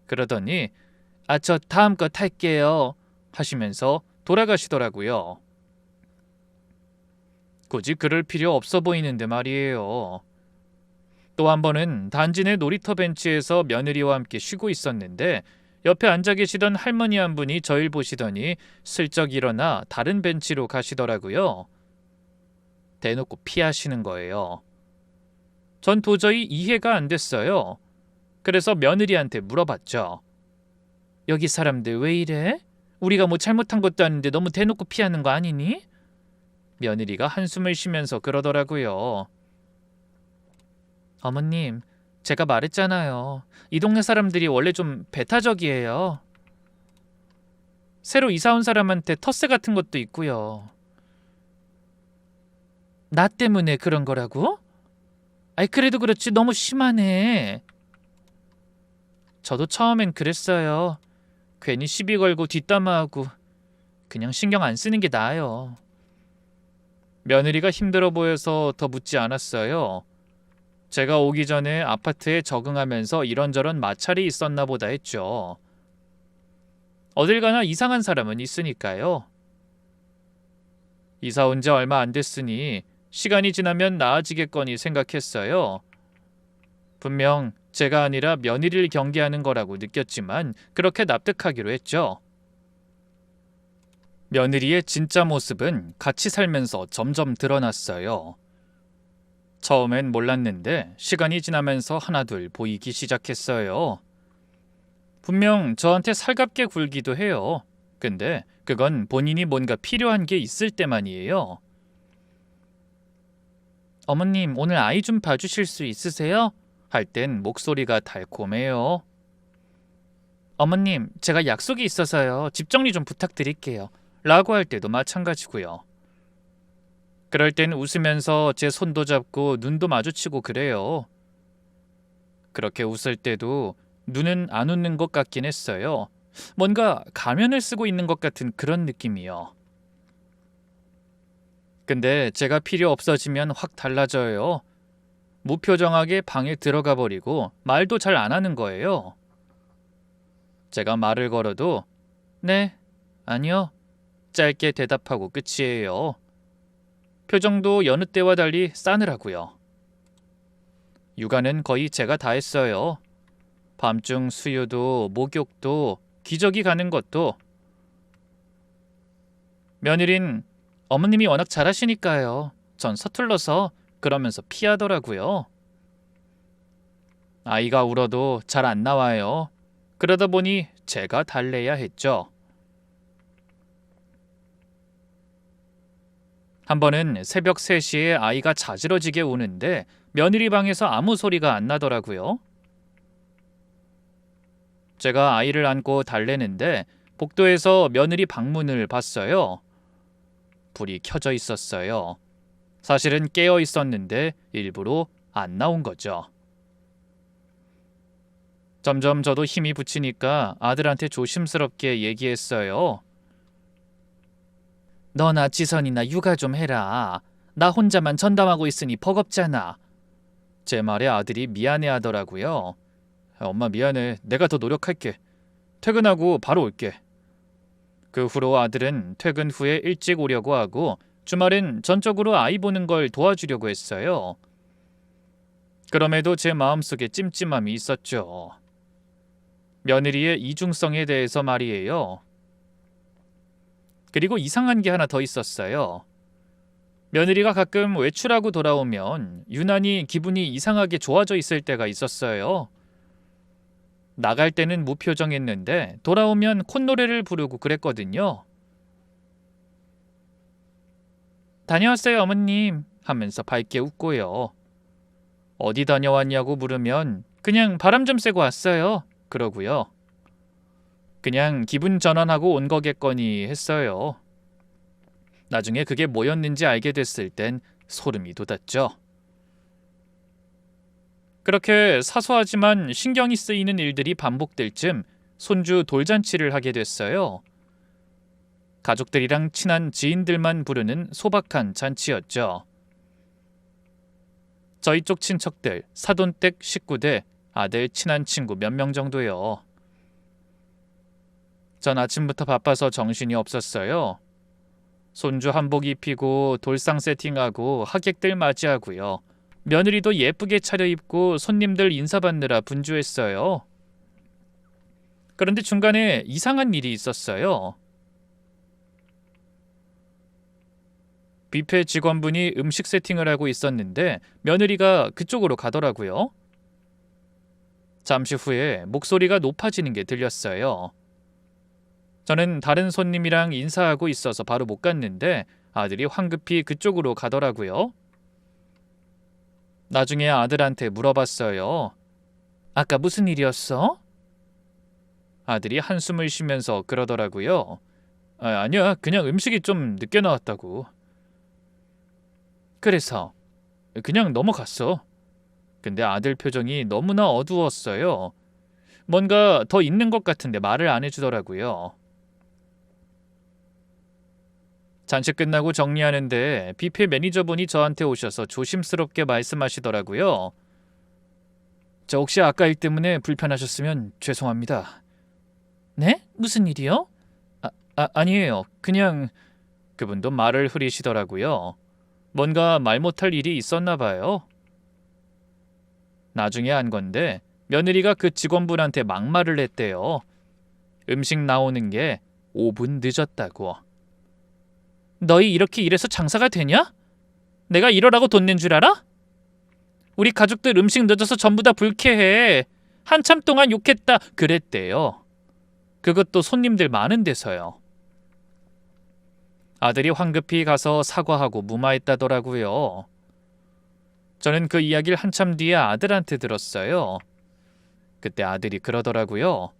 그러더니 저 다음 거 탈게요 하시면서 돌아가시더라고요. 굳이 그럴 필요 없어 보이는데 말이에요. 또 한 번은 단지 내 놀이터 벤치에서 며느리와 함께 쉬고 있었는데 옆에 앉아 계시던 할머니 한 분이 저를 보시더니 슬쩍 일어나 다른 벤치로 가시더라고요. 대놓고 피하시는 거예요. 전 도저히 이해가 안 됐어요. 그래서 며느리한테 물어봤죠. 여기 사람들 왜 이래? 우리가 뭐 잘못한 것도 아닌데 너무 대놓고 피하는 거 아니니? 며느리가 한숨을 쉬면서 그러더라고요. 어머님, 제가 말했잖아요. 이 동네 사람들이 원래 좀 배타적이에요. 새로 이사 온 사람한테 텃세 같은 것도 있고요. 나 때문에 그런 거라고? 아이 그래도 그렇지 너무 심하네. 저도 처음엔 그랬어요. 괜히 시비 걸고 뒷담화하고 그냥 신경 안 쓰는 게 나아요. 며느리가 힘들어 보여서 더 묻지 않았어요. 제가 오기 전에 아파트에 적응하면서 이런저런 마찰이 있었나 보다 했죠. 어딜 가나 이상한 사람은 있으니까요. 이사 온 지 얼마 안 됐으니 시간이 지나면 나아지겠거니 생각했어요. 분명 제가 아니라 며느리를 경계하는 거라고 느꼈지만 그렇게 납득하기로 했죠. 며느리의 진짜 모습은 같이 살면서 점점 드러났어요. 처음엔 몰랐는데 시간이 지나면서 하나둘 보이기 시작했어요. 분명 저한테 살갑게 굴기도 해요. 근데 그건 본인이 뭔가 필요한 게 있을 때만이에요. 어머님, 오늘 아이 좀 봐주실 수 있으세요? 할 땐 목소리가 달콤해요. 어머님, 제가 약속이 있어서요. 집 정리 좀 부탁드릴게요. 라고 할 때도 마찬가지고요. 그럴 땐 웃으면서 제 손도 잡고 눈도 마주치고 그래요. 그렇게 웃을 때도 눈은 안 웃는 것 같긴 했어요. 뭔가 가면을 쓰고 있는 것 같은 그런 느낌이요. 근데 제가 필요 없어지면 확 달라져요. 무표정하게 방에 들어가 버리고 말도 잘 안 하는 거예요. 제가 말을 걸어도 네, 아니요, 짧게 대답하고 끝이에요. 표정도 여느 때와 달리 싸늘하고요. 육아는 거의 제가 다 했어요. 밤중 수유도 목욕도 기저귀 가는 것도. 며느린 어머님이 워낙 잘하시니까요. 전 서툴러서 그러면서 피하더라고요. 아이가 울어도 잘 안 나와요. 그러다 보니 제가 달래야 했죠. 한 번은 새벽 3시에 아이가 자지러지게 우는데 며느리 방에서 아무 소리가 안 나더라고요. 제가 아이를 안고 달래는데 복도에서 며느리 방문을 봤어요. 불이 켜져 있었어요. 사실은 깨어 있었는데 일부러 안 나온 거죠. 점점 저도 힘이 붙이니까 아들한테 조심스럽게 얘기했어요. 너나 지선이나 육아 좀 해라. 나 혼자만 전담하고 있으니 버겁잖아. 제 말에 아들이 미안해하더라고요. 엄마 미안해. 내가 더 노력할게. 퇴근하고 바로 올게. 그 후로 아들은 퇴근 후에 일찍 오려고 하고 주말엔 전적으로 아이 보는 걸 도와주려고 했어요. 그럼에도 제 마음속에 찜찜함이 있었죠. 며느리의 이중성에 대해서 말이에요. 그리고 이상한 게 하나 더 있었어요. 며느리가 가끔 외출하고 돌아오면 유난히 기분이 이상하게 좋아져 있을 때가 있었어요. 나갈 때는 무표정했는데 돌아오면 콧노래를 부르고 그랬거든요. 다녀왔어요, 어머님 하면서 밝게 웃고요. 어디 다녀왔냐고 물으면 그냥 바람 좀 쐬고 왔어요. 그러고요. 그냥 기분 전환하고 온 거겠거니 했어요. 나중에 그게 뭐였는지 알게 됐을 땐 소름이 돋았죠. 그렇게 사소하지만 신경이 쓰이는 일들이 반복될 쯤 손주 돌잔치를 하게 됐어요. 가족들이랑 친한 지인들만 부르는 소박한 잔치였죠. 저희 쪽 친척들, 사돈댁 식구들, 아들 친한 친구 몇 명 정도요. 전 아침부터 바빠서 정신이 없었어요. 손주 한복 입히고 돌상 세팅하고 하객들 맞이하고요. 며느리도 예쁘게 차려입고 손님들 인사받느라 분주했어요. 그런데 중간에 이상한 일이 있었어요. 뷔페 직원분이 음식 세팅을 하고 있었는데 며느리가 그쪽으로 가더라고요. 잠시 후에 목소리가 높아지는 게 들렸어요. 저는 다른 손님이랑 인사하고 있어서 바로 못 갔는데 아들이 황급히 그쪽으로 가더라고요. 나중에 아들한테 물어봤어요. 아까 무슨 일이었어? 아들이 한숨을 쉬면서 그러더라고요. 아니야, 그냥 음식이 좀 늦게 나왔다고. 그래서 그냥 넘어갔어. 근데 아들 표정이 너무나 어두웠어요. 뭔가 더 있는 것 같은데 말을 안 해주더라고요. 잔치 끝나고 정리하는데 뷔페 매니저분이 저한테 오셔서 조심스럽게 말씀하시더라고요. 저 혹시 아까 일 때문에 불편하셨으면 죄송합니다. 네? 무슨 일이요? 아니에요. 그냥 그분도 말을 흐리시더라고요. 뭔가 말 못할 일이 있었나 봐요. 나중에 안 건데 며느리가 그 직원분한테 막말을 했대요. 음식 나오는 게 5분 늦었다고. 너희 이렇게 일해서 장사가 되냐? 내가 이러라고 돈 낸 줄 알아? 우리 가족들 음식 늦어서 전부 다 불쾌해. 한참 동안 욕했다. 그랬대요. 그것도 손님들 많은 데서요. 아들이 황급히 가서 사과하고 무마했다더라고요. 저는 그 이야기를 한참 뒤에 아들한테 들었어요. 그때 아들이 그러더라고요.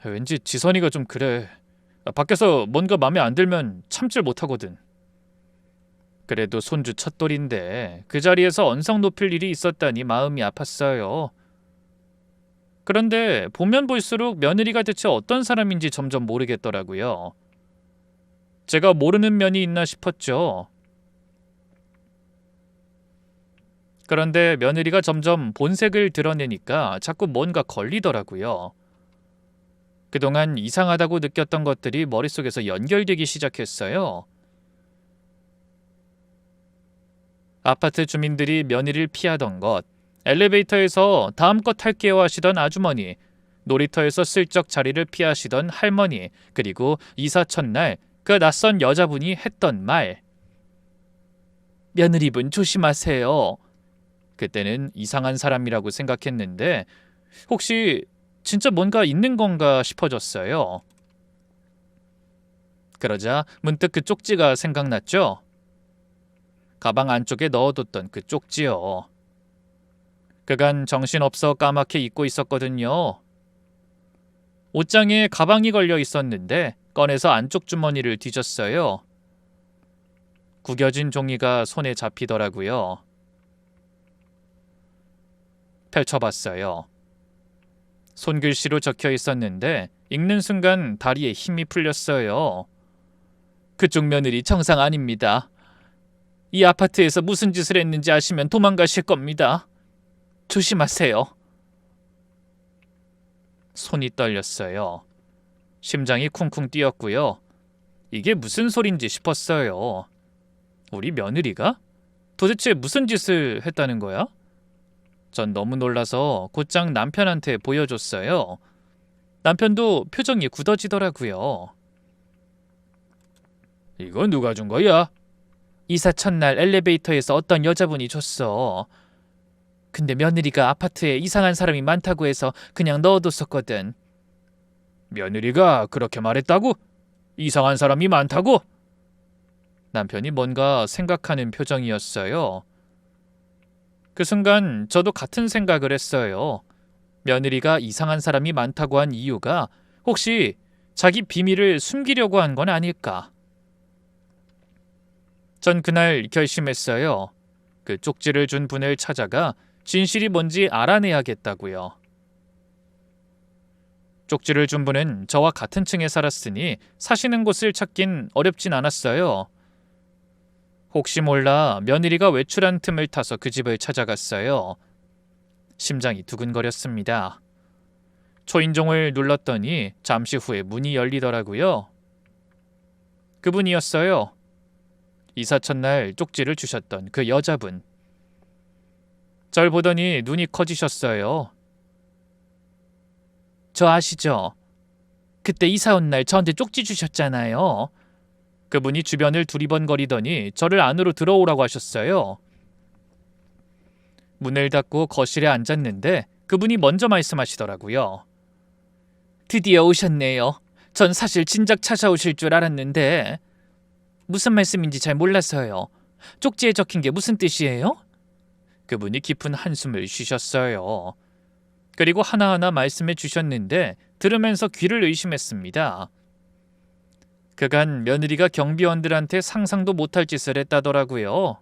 왠지 지선이가 좀 그래. 밖에서 뭔가 마음에 안 들면 참질 못하거든. 그래도 손주 첫돌인데 그 자리에서 언성 높일 일이 있었다니 마음이 아팠어요. 그런데 보면 볼수록 며느리가 대체 어떤 사람인지 점점 모르겠더라고요. 제가 모르는 면이 있나 싶었죠. 그런데 며느리가 점점 본색을 드러내니까 자꾸 뭔가 걸리더라고요. 그동안 이상하다고 느꼈던 것들이 머릿속에서 연결되기 시작했어요. 아파트 주민들이 며느리를 피하던 것, 엘리베이터에서 다음 것 할게요 하시던 아주머니, 놀이터에서 슬쩍 자리를 피하시던 할머니, 그리고 이사 첫날 그 낯선 여자분이 했던 말. 며느리분 조심하세요. 그때는 이상한 사람이라고 생각했는데 혹시 진짜 뭔가 있는 건가 싶어졌어요. 그러자 문득 그 쪽지가 생각났죠. 가방 안쪽에 넣어뒀던 그 쪽지요. 그간 정신없어 까맣게 잊고 있었거든요. 옷장에 가방이 걸려 있었는데 꺼내서 안쪽 주머니를 뒤졌어요. 구겨진 종이가 손에 잡히더라고요. 펼쳐봤어요. 손글씨로 적혀 있었는데 읽는 순간 다리에 힘이 풀렸어요. 그쪽 며느리 정상 아닙니다. 이 아파트에서 무슨 짓을 했는지 아시면 도망가실 겁니다. 조심하세요. 손이 떨렸어요. 심장이 쿵쿵 뛰었고요. 이게 무슨 소린지 싶었어요. 우리 며느리가? 도대체 무슨 짓을 했다는 거야? 전 너무 놀라서 곧장 남편한테 보여줬어요. 남편도 표정이 굳어지더라고요. 이거 누가 준 거야? 이사 첫날 엘리베이터에서 어떤 여자분이 줬어. 근데 며느리가 아파트에 이상한 사람이 많다고 해서 그냥 넣어뒀었거든. 며느리가 그렇게 말했다고? 이상한 사람이 많다고? 남편이 뭔가 생각하는 표정이었어요. 그 순간 저도 같은 생각을 했어요. 며느리가 이상한 사람이 많다고 한 이유가 혹시 자기 비밀을 숨기려고 한 건 아닐까? 전 그날 결심했어요. 그 쪽지를 준 분을 찾아가 진실이 뭔지 알아내야겠다고요. 쪽지를 준 분은 저와 같은 층에 살았으니 사시는 곳을 찾긴 어렵진 않았어요. 혹시 몰라 며느리가 외출한 틈을 타서 그 집을 찾아갔어요. 심장이 두근거렸습니다. 초인종을 눌렀더니 잠시 후에 문이 열리더라고요. 그분이었어요. 이사 첫날 쪽지를 주셨던 그 여자분. 절 보더니 눈이 커지셨어요. 저 아시죠? 그때 이사 온 날 저한테 쪽지 주셨잖아요. 그분이 주변을 두리번거리더니 저를 안으로 들어오라고 하셨어요. 문을 닫고 거실에 앉았는데 그분이 먼저 말씀하시더라고요. 드디어 오셨네요. 전 사실 진작 찾아오실 줄 알았는데 무슨 말씀인지 잘 몰라서요. 쪽지에 적힌 게 무슨 뜻이에요? 그분이 깊은 한숨을 쉬셨어요. 그리고 하나하나 말씀해 주셨는데 들으면서 귀를 의심했습니다. 그간 며느리가 경비원들한테 상상도 못할 짓을 했다더라고요.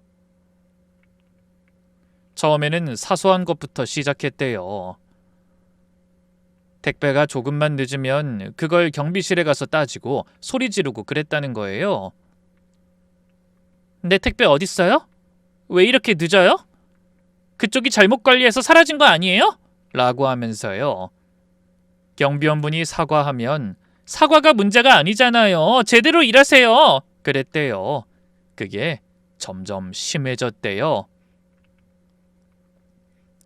처음에는 사소한 것부터 시작했대요. 택배가 조금만 늦으면 그걸 경비실에 가서 따지고 소리 지르고 그랬다는 거예요. 내 택배 어딨어요? 왜 이렇게 늦어요? 그쪽이 잘못 관리해서 사라진 거 아니에요? 라고 하면서요. 경비원분이 사과하면 사과가 문제가 아니잖아요. 제대로 일하세요. 그랬대요. 그게 점점 심해졌대요.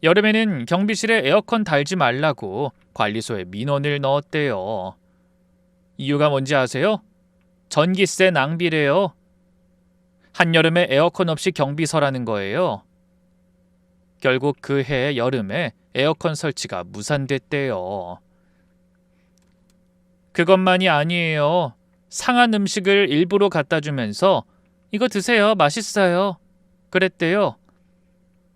여름에는 경비실에 에어컨 달지 말라고 관리소에 민원을 넣었대요. 이유가 뭔지 아세요? 전기세 낭비래요. 한여름에 에어컨 없이 경비서라는 거예요. 결국 그 해 여름에 에어컨 설치가 무산됐대요. 그것만이 아니에요. 상한 음식을 일부러 갖다 주면서 이거 드세요. 맛있어요. 그랬대요.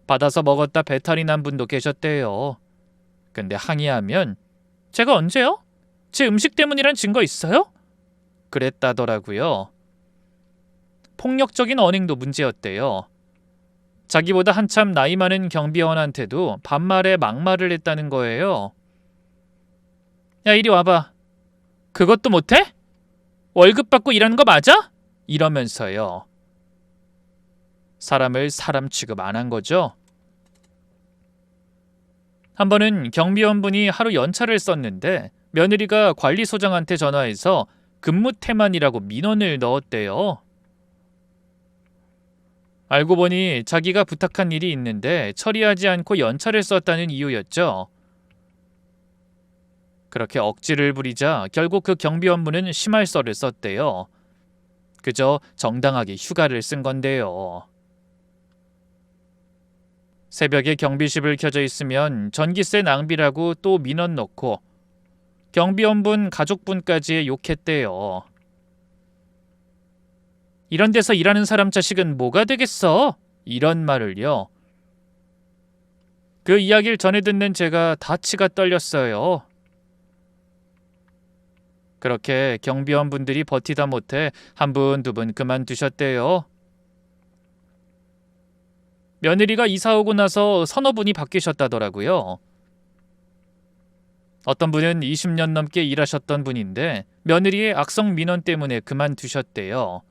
받아서 먹었다 배탈이 난 분도 계셨대요. 근데 항의하면 제가 언제요? 제 음식 때문이란 증거 있어요? 그랬다더라고요. 폭력적인 언행도 문제였대요. 자기보다 한참 나이 많은 경비원한테도 반말에 막말을 했다는 거예요. 야, 이리 와봐. 그것도 못해? 월급 받고 일하는 거 맞아? 이러면서요. 사람을 사람 취급 안 한 거죠. 한 번은 경비원분이 하루 연차를 썼는데 며느리가 관리소장한테 전화해서 근무 태만이라고 민원을 넣었대요. 알고 보니 자기가 부탁한 일이 있는데 처리하지 않고 연차를 썼다는 이유였죠. 그렇게 억지를 부리자 결국 그 경비원분은 심할서를 썼대요. 그저 정당하게 휴가를 쓴 건데요. 새벽에 경비실을 켜져 있으면 전기세 낭비라고 또 민원 넣고 경비원분 가족분까지 욕했대요. 이런 데서 일하는 사람 자식은 뭐가 되겠어? 이런 말을요. 그 이야기를 전해 듣는 제가 다 치가 떨렸어요. 그렇게 경비원분들이 버티다 못해 한 분, 두 분 그만두셨대요. 며느리가 이사 오고 나서 서너 분이 바뀌셨다더라고요. 어떤 분은 20년 넘게 일하셨던 분인데 며느리의 악성 민원 때문에 그만두셨대요.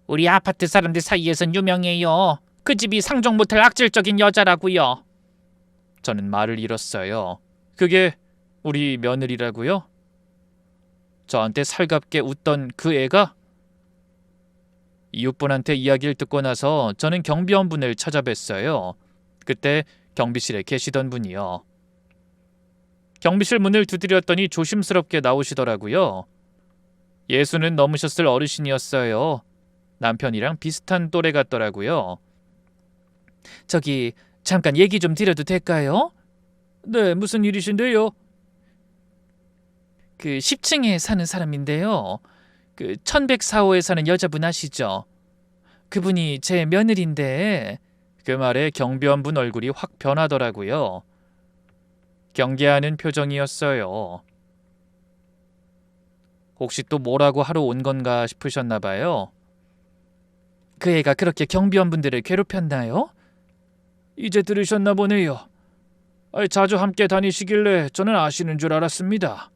우리 아파트 사람들 사이에선 유명해요. 그 집이 상종 못할 악질적인 여자라고요. 저는 말을 잃었어요. 그게 우리 며느리라고요? 저한테 살갑게 웃던 그 애가? 이웃분한테 이야기를 듣고 나서 저는 경비원분을 찾아뵀어요. 그때 경비실에 계시던 분이요. 경비실 문을 두드렸더니 조심스럽게 나오시더라고요. 예순은 넘으셨을 어르신이었어요. 남편이랑 비슷한 또래 같더라고요. 저기 잠깐 얘기 좀 드려도 될까요? 네, 무슨 일이신데요? 그 10층에 사는 사람인데요. 그 1104호에 사는 여자분 아시죠? 그분이 제 며느리인데. 그 말에 경비원분 얼굴이 확 변하더라고요. 경계하는 표정이었어요. 혹시 또 뭐라고 하러 온 건가 싶으셨나 봐요. 그 애가 그렇게 경비원분들을 괴롭혔나요? 이제 들으셨나 보네요. 자주 함께 다니시길래 저는 아시는 줄 알았습니다.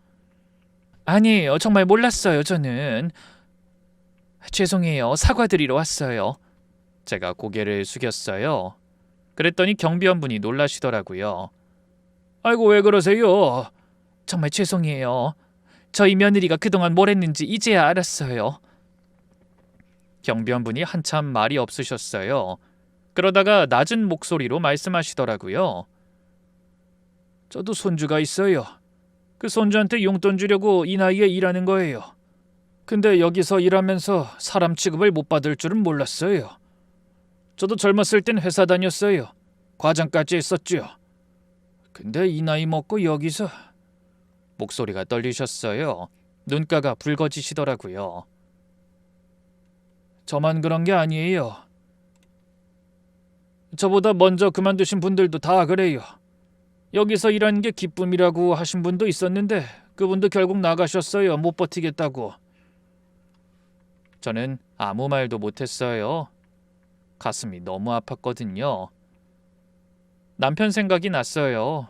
아니에요. 정말 몰랐어요, 저는. 죄송해요. 사과드리러 왔어요. 제가 고개를 숙였어요. 그랬더니 경비원분이 놀라시더라고요. 아이고, 왜 그러세요? 정말 죄송해요. 저희 며느리가 그동안 뭘 했는지 이제야 알았어요. 경비원분이 한참 말이 없으셨어요. 그러다가 낮은 목소리로 말씀하시더라고요. 저도 손주가 있어요. 그 손주한테 용돈 주려고 이 나이에 일하는 거예요. 근데 여기서 일하면서 사람 취급을 못 받을 줄은 몰랐어요. 저도 젊었을 땐 회사 다녔어요. 과장까지 했었죠. 근데 이 나이 먹고 여기서... 목소리가 떨리셨어요. 눈가가 붉어지시더라고요. 저만 그런 게 아니에요. 저보다 먼저 그만두신 분들도 다 그래요. 여기서 일하는 게 기쁨이라고 하신 분도 있었는데 그분도 결국 나가셨어요. 못 버티겠다고. 저는 아무 말도 못했어요. 가슴이 너무 아팠거든요. 남편 생각이 났어요.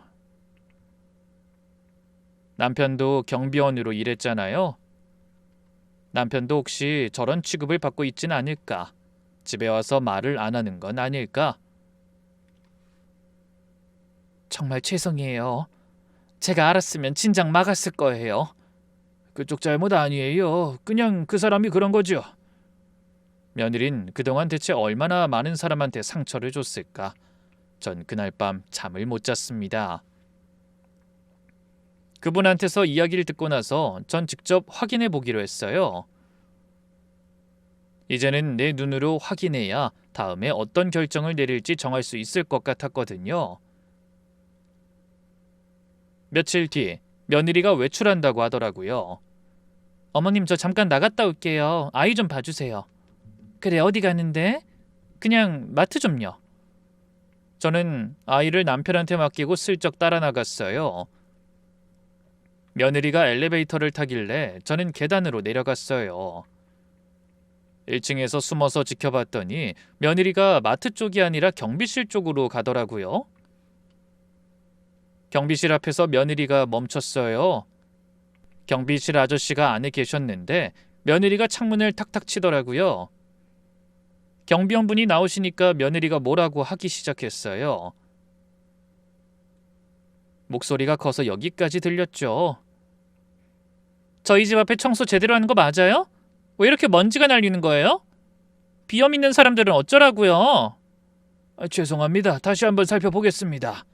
남편도 경비원으로 일했잖아요. 남편도 혹시 저런 취급을 받고 있진 않을까? 집에 와서 말을 안 하는 건 아닐까? 정말 죄송해요. 제가 알았으면 진작 막았을 거예요. 그쪽 잘못 아니에요. 그냥 그 사람이 그런 거죠. 며느린 그동안 대체 얼마나 많은 사람한테 상처를 줬을까? 전 그날 밤 잠을 못 잤습니다. 그분한테서 이야기를 듣고 나서 전 직접 확인해 보기로 했어요. 이제는 내 눈으로 확인해야 다음에 어떤 결정을 내릴지 정할 수 있을 것 같았거든요. 며칠 뒤 며느리가 외출한다고 하더라고요. 어머님, 저 잠깐 나갔다 올게요. 아이 좀 봐주세요. 그래, 어디 가는데? 그냥 마트 좀요. 저는 아이를 남편한테 맡기고 슬쩍 따라 나갔어요. 며느리가 엘리베이터를 타길래 저는 계단으로 내려갔어요. 1층에서 숨어서 지켜봤더니 며느리가 마트 쪽이 아니라 경비실 쪽으로 가더라고요. 경비실 앞에서 며느리가 멈췄어요. 경비실 아저씨가 안에 계셨는데 며느리가 창문을 탁탁 치더라고요. 경비원분이 나오시니까 며느리가 뭐라고 하기 시작했어요. 목소리가 커서 여기까지 들렸죠. 저희 집 앞에 청소 제대로 하는 거 맞아요? 왜 이렇게 먼지가 날리는 거예요? 비염 있는 사람들은 어쩌라고요? 죄송합니다. 다시 한번 살펴보겠습니다.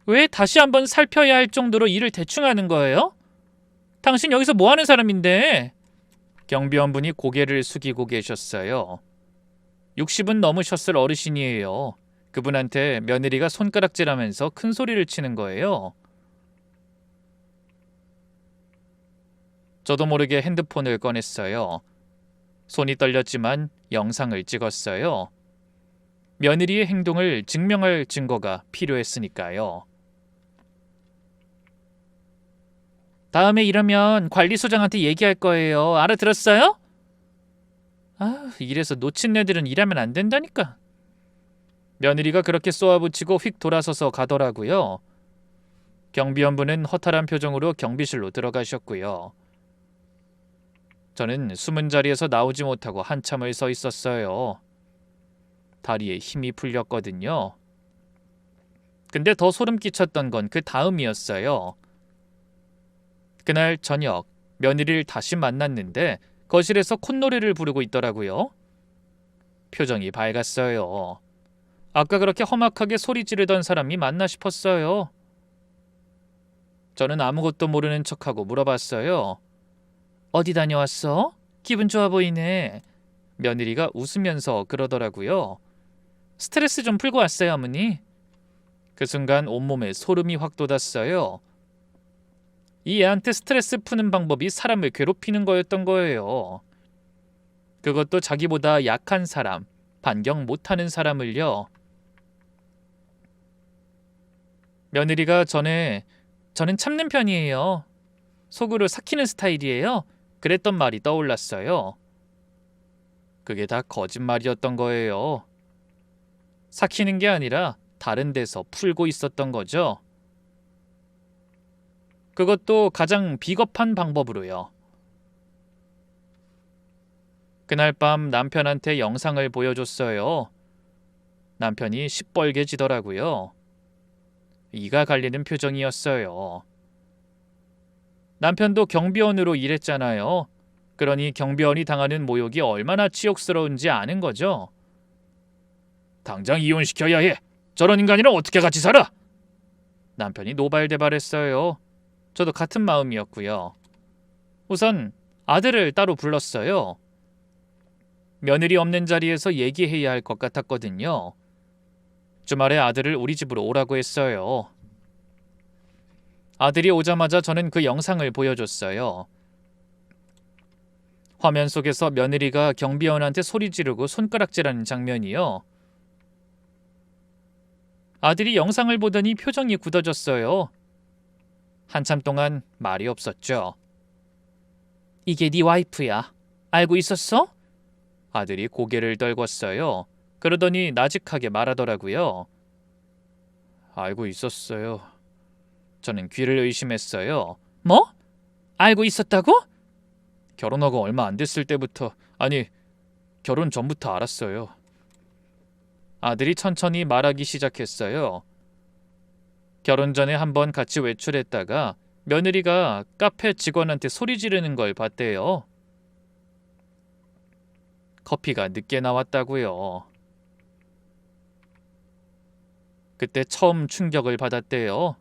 왜 다시 한번 살펴야 할 정도로 일을 대충 하는 거예요? 당신 여기서 뭐 하는 사람인데? 경비원분이 고개를 숙이고 계셨어요. 60은 넘으셨을 어르신이에요. 그분한테 며느리가 손가락질하면서 큰 소리를 치는 거예요. 저도 모르게 핸드폰을 꺼냈어요. 손이 떨렸지만 영상을 찍었어요. 며느리의 행동을 증명할 증거가 필요했으니까요. 다음에 이러면 관리소장한테 얘기할 거예요. 알아들었어요? 이래서 놓친 애들은 일하면 안 된다니까. 며느리가 그렇게 쏘아붙이고 휙 돌아서서 가더라고요. 경비원분은 허탈한 표정으로 경비실로 들어가셨고요. 저는 숨은 자리에서 나오지 못하고 한참을 서 있었어요. 다리에 힘이 풀렸거든요. 근데 더 소름 끼쳤던 건 그 다음이었어요. 그날 저녁 며느리를 다시 만났는데 거실에서 콧노래를 부르고 있더라고요. 표정이 밝았어요. 아까 그렇게 험악하게 소리 지르던 사람이 맞나 싶었어요. 저는 아무것도 모르는 척하고 물어봤어요. 어디 다녀왔어? 기분 좋아 보이네. 며느리가 웃으면서 그러더라고요. 스트레스 좀 풀고 왔어요, 어머니. 그 순간 온몸에 소름이 확 돋았어요. 이 애한테 스트레스 푸는 방법이 사람을 괴롭히는 거였던 거예요. 그것도 자기보다 약한 사람, 반경 못하는 사람을요. 며느리가 저는 참는 편이에요. 속으로 삭히는 스타일이에요. 그랬던 말이 떠올랐어요. 그게 다 거짓말이었던 거예요. 삭히는 게 아니라 다른 데서 풀고 있었던 거죠. 그것도 가장 비겁한 방법으로요. 그날 밤 남편한테 영상을 보여줬어요. 남편이 시뻘개지더라고요. 이가 갈리는 표정이었어요. 남편도 경비원으로 일했잖아요. 그러니 경비원이 당하는 모욕이 얼마나 치욕스러운지 아는 거죠. 당장 이혼시켜야 해. 저런 인간이랑 어떻게 같이 살아? 남편이 노발대발했어요. 저도 같은 마음이었고요. 우선 아들을 따로 불렀어요. 며느리 없는 자리에서 얘기해야 할 것 같았거든요. 주말에 아들을 우리 집으로 오라고 했어요. 아들이 오자마자 저는 그 영상을 보여줬어요. 화면 속에서 며느리가 경비원한테 소리 지르고 손가락질하는 장면이요. 아들이 영상을 보더니 표정이 굳어졌어요. 한참 동안 말이 없었죠. 이게 네 와이프야. 알고 있었어? 아들이 고개를 떨궜어요. 그러더니 나직하게 말하더라고요. 알고 있었어요. 저는 귀를 의심했어요. 뭐? 알고 있었다고? 결혼하고 얼마 안 됐을 때부터, 아니, 결혼 전부터 알았어요. 아들이 천천히 말하기 시작했어요. 결혼 전에 한번 같이 외출했다가 며느리가 카페 직원한테 소리 지르는 걸 봤대요. 커피가 늦게 나왔다고요. 그때 처음 충격을 받았대요.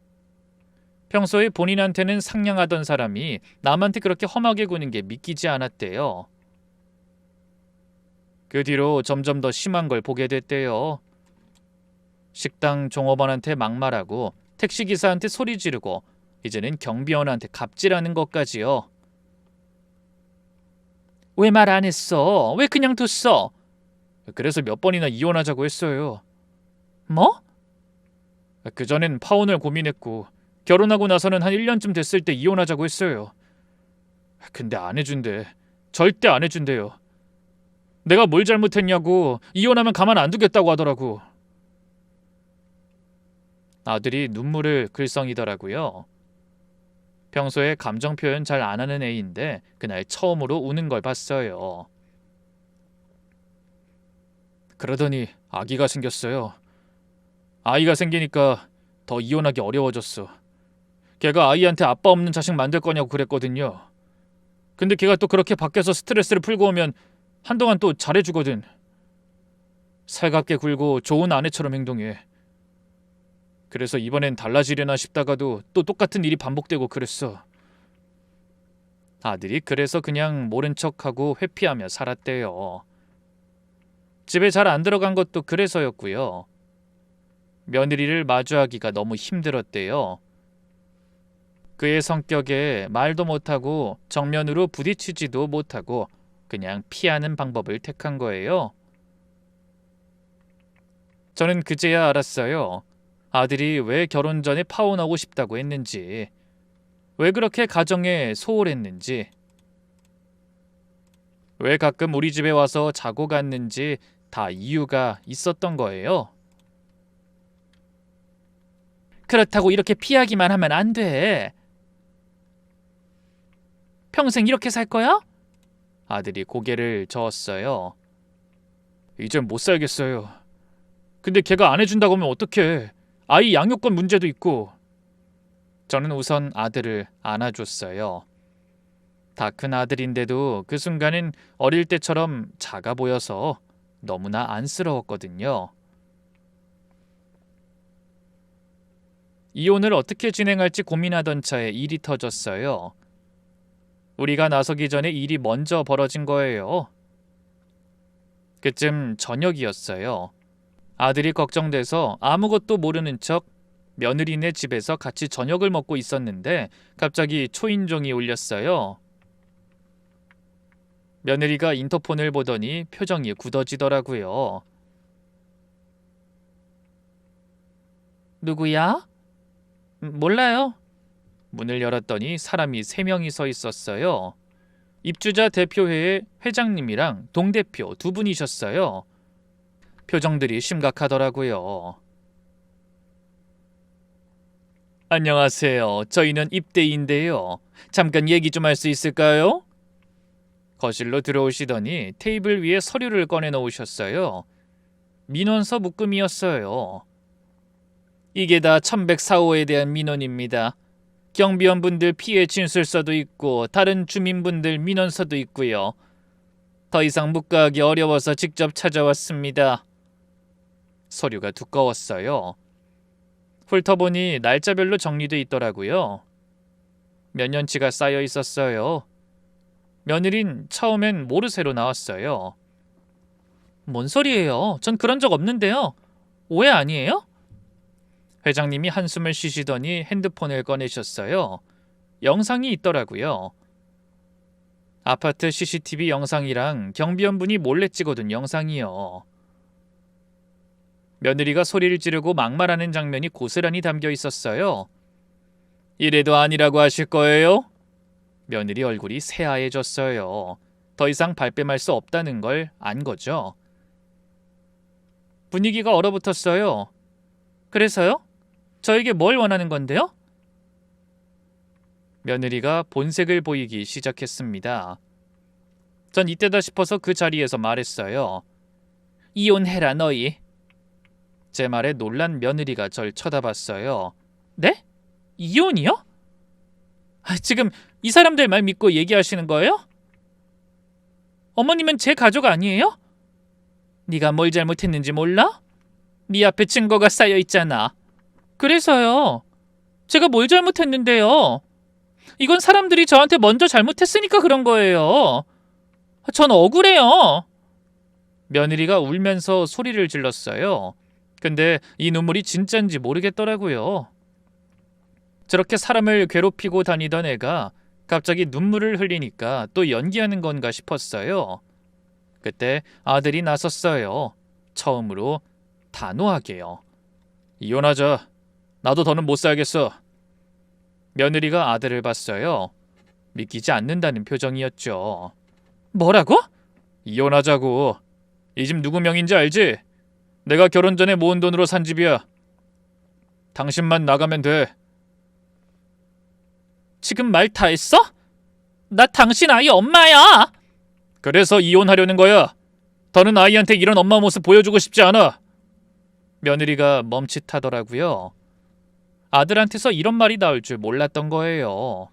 평소에 본인한테는 상냥하던 사람이 남한테 그렇게 험하게 구는 게 믿기지 않았대요. 그 뒤로 점점 더 심한 걸 보게 됐대요. 식당 종업원한테 막말하고 택시기사한테 소리 지르고 이제는 경비원한테 갑질하는 것까지요. 왜 말 안 했어? 왜 그냥 뒀어? 그래서 몇 번이나 이혼하자고 했어요. 뭐? 그전엔 파혼을 고민했고 결혼하고 나서는 한 1년쯤 됐을 때 이혼하자고 했어요. 근데 안 해준대. 절대 안 해준대요. 내가 뭘 잘못했냐고 이혼하면 가만 안 두겠다고 하더라고. 아들이 눈물을 글썽이더라고요. 평소에 감정 표현 잘 안 하는 애인데 그날 처음으로 우는 걸 봤어요. 그러더니 아기가 생겼어요. 아이가 생기니까 더 이혼하기 어려워졌어. 걔가 아이한테 아빠 없는 자식 만들 거냐고 그랬거든요. 근데 걔가 또 그렇게 밖에서 스트레스를 풀고 오면 한동안 또 잘해주거든. 살갑게 굴고 좋은 아내처럼 행동해. 그래서 이번엔 달라지려나 싶다가도 또 똑같은 일이 반복되고 그랬어. 아들이 그래서 그냥 모른 척하고 회피하며 살았대요. 집에 잘 안 들어간 것도 그래서였고요. 며느리를 마주하기가 너무 힘들었대요. 그의 성격에 말도 못하고 정면으로 부딪히지도 못하고 그냥 피하는 방법을 택한 거예요. 저는 그제야 알았어요. 아들이 왜 결혼 전에 파혼하고 싶다고 했는지, 왜 그렇게 가정에 소홀했는지, 왜 가끔 우리 집에 와서 자고 갔는지 다 이유가 있었던 거예요. 그렇다고 이렇게 피하기만 하면 안 돼. 평생 이렇게 살 거야? 아들이 고개를 저었어요. 이젠 못 살겠어요. 근데 걔가 안 해준다고 하면 어떡해. 아이 양육권 문제도 있고. 저는 우선 아들을 안아줬어요. 다 큰 아들인데도 그 순간은 어릴 때처럼 작아 보여서 너무나 안쓰러웠거든요. 이혼을 어떻게 진행할지 고민하던 차에 일이 터졌어요. 우리가 나서기 전에 일이 먼저 벌어진 거예요. 그쯤 저녁이었어요. 아들이 걱정돼서 아무것도 모르는 척 며느리네 집에서 같이 저녁을 먹고 있었는데 갑자기 초인종이 울렸어요. 며느리가 인터폰을 보더니 표정이 굳어지더라고요. 누구야? 몰라요. 문을 열었더니 사람이 3명이 서 있었어요. 입주자 대표회의 회장님이랑 동대표 2분이셨어요. 표정들이 심각하더라고요. 안녕하세요. 저희는 입대인데요. 잠깐 얘기 좀 할 수 있을까요? 거실로 들어오시더니 테이블 위에 서류를 꺼내 놓으셨어요. 민원서 묶음이었어요. 이게 다 1104호에 대한 민원입니다. 경비원분들 피해 진술서도 있고 다른 주민분들 민원서도 있고요. 더 이상 묵과하기 어려워서 직접 찾아왔습니다. 서류가 두꺼웠어요. 훑어보니 날짜별로 정리돼 있더라고요. 몇 년치가 쌓여 있었어요. 며느린 처음엔 모르쇠로 나왔어요. 뭔 소리예요? 전 그런 적 없는데요. 오해 아니에요? 회장님이 한숨을 쉬시더니 핸드폰을 꺼내셨어요. 영상이 있더라고요. 아파트 CCTV 영상이랑 경비원분이 몰래 찍어둔 영상이요. 며느리가 소리를 지르고 막말하는 장면이 고스란히 담겨 있었어요. 이래도 아니라고 하실 거예요? 며느리 얼굴이 새하얘졌어요. 더 이상 발뺌할 수 없다는 걸 안 거죠. 분위기가 얼어붙었어요. 그래서요? 저에게 뭘 원하는 건데요? 며느리가 본색을 보이기 시작했습니다. 전 이때다 싶어서 그 자리에서 말했어요. 이혼해라 너희. 제 말에 놀란 며느리가 절 쳐다봤어요. 네? 이혼이요? 지금 이 사람들 말 믿고 얘기하시는 거예요? 어머님은 제 가족 아니에요? 네가 뭘 잘못했는지 몰라? 네 앞에 증거가 쌓여 있잖아. 그래서요. 제가 뭘 잘못했는데요. 이건 사람들이 저한테 먼저 잘못했으니까 그런 거예요. 전 억울해요. 며느리가 울면서 소리를 질렀어요. 근데 이 눈물이 진짠지 모르겠더라고요. 저렇게 사람을 괴롭히고 다니던 애가 갑자기 눈물을 흘리니까 또 연기하는 건가 싶었어요. 그때 아들이 나섰어요. 처음으로 단호하게요. 이혼하자. 나도 더는 못 살겠어. 며느리가 아들을 봤어요. 믿기지 않는다는 표정이었죠. 뭐라고? 이혼하자고. 이 집 누구 명인지 알지? 내가 결혼 전에 모은 돈으로 산 집이야. 당신만 나가면 돼. 지금 말 다 했어? 나 당신 아이 엄마야. 그래서 이혼하려는 거야. 더는 아이한테 이런 엄마 모습 보여주고 싶지 않아. 며느리가 멈칫하더라고요. 아들한테서 이런 말이 나올 줄 몰랐던 거예요.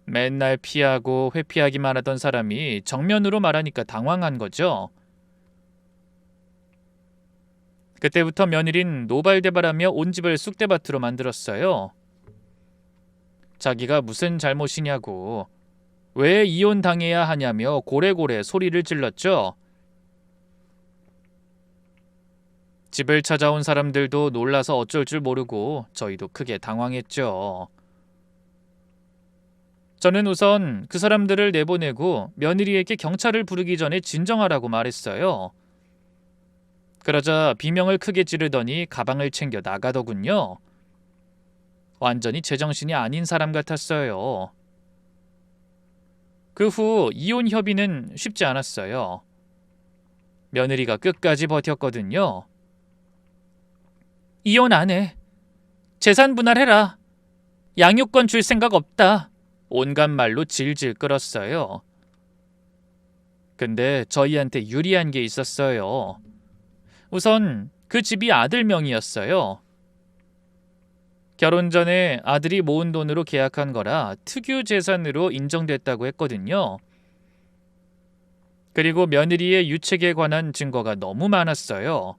맨날 피하고 회피하기만 하던 사람이 정면으로 말하니까 당황한 거죠. 그때부터 며느린 노발대발하며 온 집을 쑥대밭으로 만들었어요. 자기가 무슨 잘못이냐고, 왜 이혼당해야 하냐며 고래고래 소리를 질렀죠. 집을 찾아온 사람들도 놀라서 어쩔 줄 모르고 저희도 크게 당황했죠. 저는 우선 그 사람들을 내보내고 며느리에게 경찰을 부르기 전에 진정하라고 말했어요. 그러자 비명을 크게 지르더니 가방을 챙겨 나가더군요. 완전히 제정신이 아닌 사람 같았어요. 그 후 이혼 협의는 쉽지 않았어요. 며느리가 끝까지 버텼거든요. 이혼 안 해. 재산 분할해라. 양육권 줄 생각 없다. 온갖 말로 질질 끌었어요. 근데 저희한테 유리한 게 있었어요. 우선 그 집이 아들 명이었어요. 결혼 전에 아들이 모은 돈으로 계약한 거라 특유 재산으로 인정됐다고 했거든요. 그리고 며느리의 유책에 관한 증거가 너무 많았어요.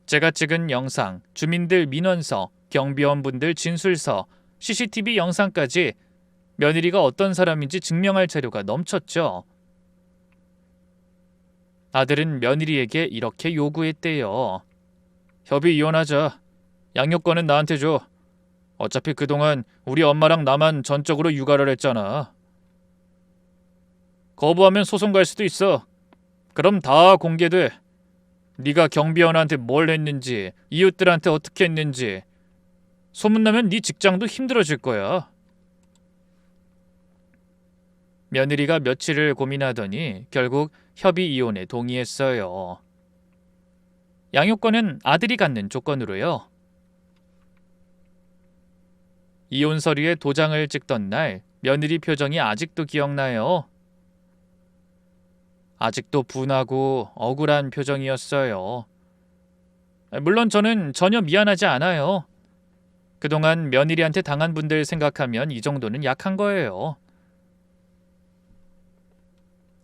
제가 찍은 영상, 주민들 민원서, 경비원분들 진술서, CCTV 영상까지 며느리가 어떤 사람인지 증명할 자료가 넘쳤죠. 아들은 며느리에게 이렇게 요구했대요. 협의 이혼하자. 양육권은 나한테 줘. 어차피 그동안 우리 엄마랑 나만 전적으로 육아를 했잖아. 거부하면 소송 갈 수도 있어. 그럼 다 공개돼. 네가 경비원한테 뭘 했는지, 이웃들한테 어떻게 했는지. 소문나면 네 직장도 힘들어질 거야. 며느리가 며칠을 고민하더니 결국 협의 이혼에 동의했어요. 양육권은 아들이 갖는 조건으로요. 이혼 서류에 도장을 찍던 날 며느리 표정이 아직도 기억나요. 아직도 분하고 억울한 표정이었어요. 물론 저는 전혀 미안하지 않아요. 그동안 며느리한테 당한 분들 생각하면 이 정도는 약한 거예요.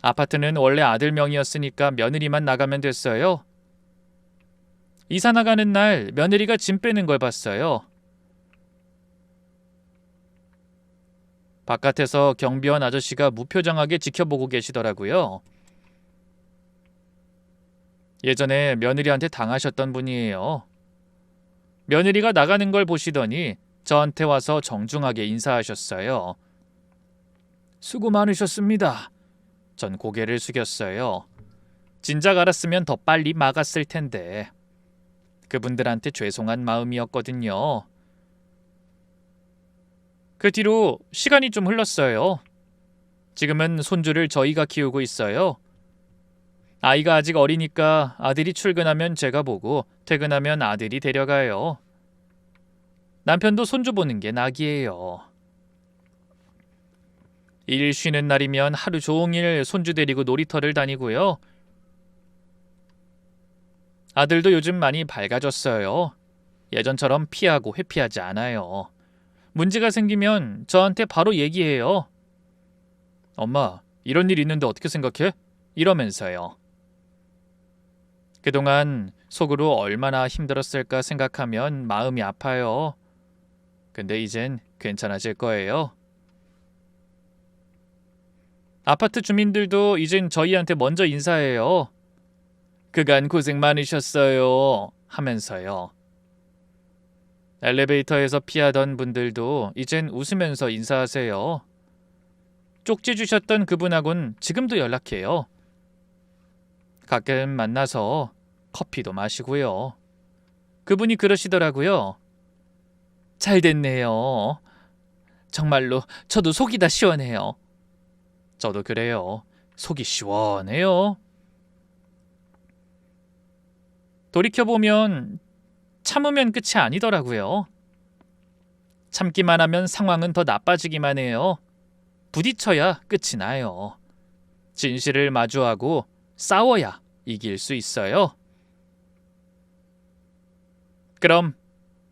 아파트는 원래 아들 명의였으니까 며느리만 나가면 됐어요. 이사 나가는 날 며느리가 짐 빼는 걸 봤어요. 바깥에서 경비원 아저씨가 무표정하게 지켜보고 계시더라고요. 예전에 며느리한테 당하셨던 분이에요. 며느리가 나가는 걸 보시더니 저한테 와서 정중하게 인사하셨어요. 수고 많으셨습니다. 전 고개를 숙였어요. 진작 알았으면 더 빨리 막았을 텐데. 그분들한테 죄송한 마음이었거든요. 그 뒤로 시간이 좀 흘렀어요. 지금은 손주를 저희가 키우고 있어요. 아이가 아직 어리니까 아들이 출근하면 제가 보고 퇴근하면 아들이 데려가요. 남편도 손주 보는 게 낙이에요. 일 쉬는 날이면 하루 종일 손주 데리고 놀이터를 다니고요. 아들도 요즘 많이 밝아졌어요. 예전처럼 피하고 회피하지 않아요. 문제가 생기면 저한테 바로 얘기해요. 엄마, 이런 일 있는데 어떻게 생각해? 이러면서요. 그동안 속으로 얼마나 힘들었을까 생각하면 마음이 아파요. 근데 이젠 괜찮아질 거예요. 아파트 주민들도 이젠 저희한테 먼저 인사해요. 그간 고생 많으셨어요. 하면서요. 엘리베이터에서 피하던 분들도 이젠 웃으면서 인사하세요. 쪽지 주셨던 그분하고는 지금도 연락해요. 가끔 만나서 커피도 마시고요. 그분이 그러시더라고요. 잘 됐네요. 정말로 저도 속이 다 시원해요. 저도 그래요. 속이 시원해요. 돌이켜보면 참으면 끝이 아니더라고요. 참기만 하면 상황은 더 나빠지기만 해요. 부딪혀야 끝이 나요. 진실을 마주하고 싸워야 이길 수 있어요. 그럼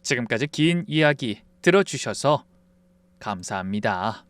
지금까지 긴 이야기 들어주셔서 감사합니다.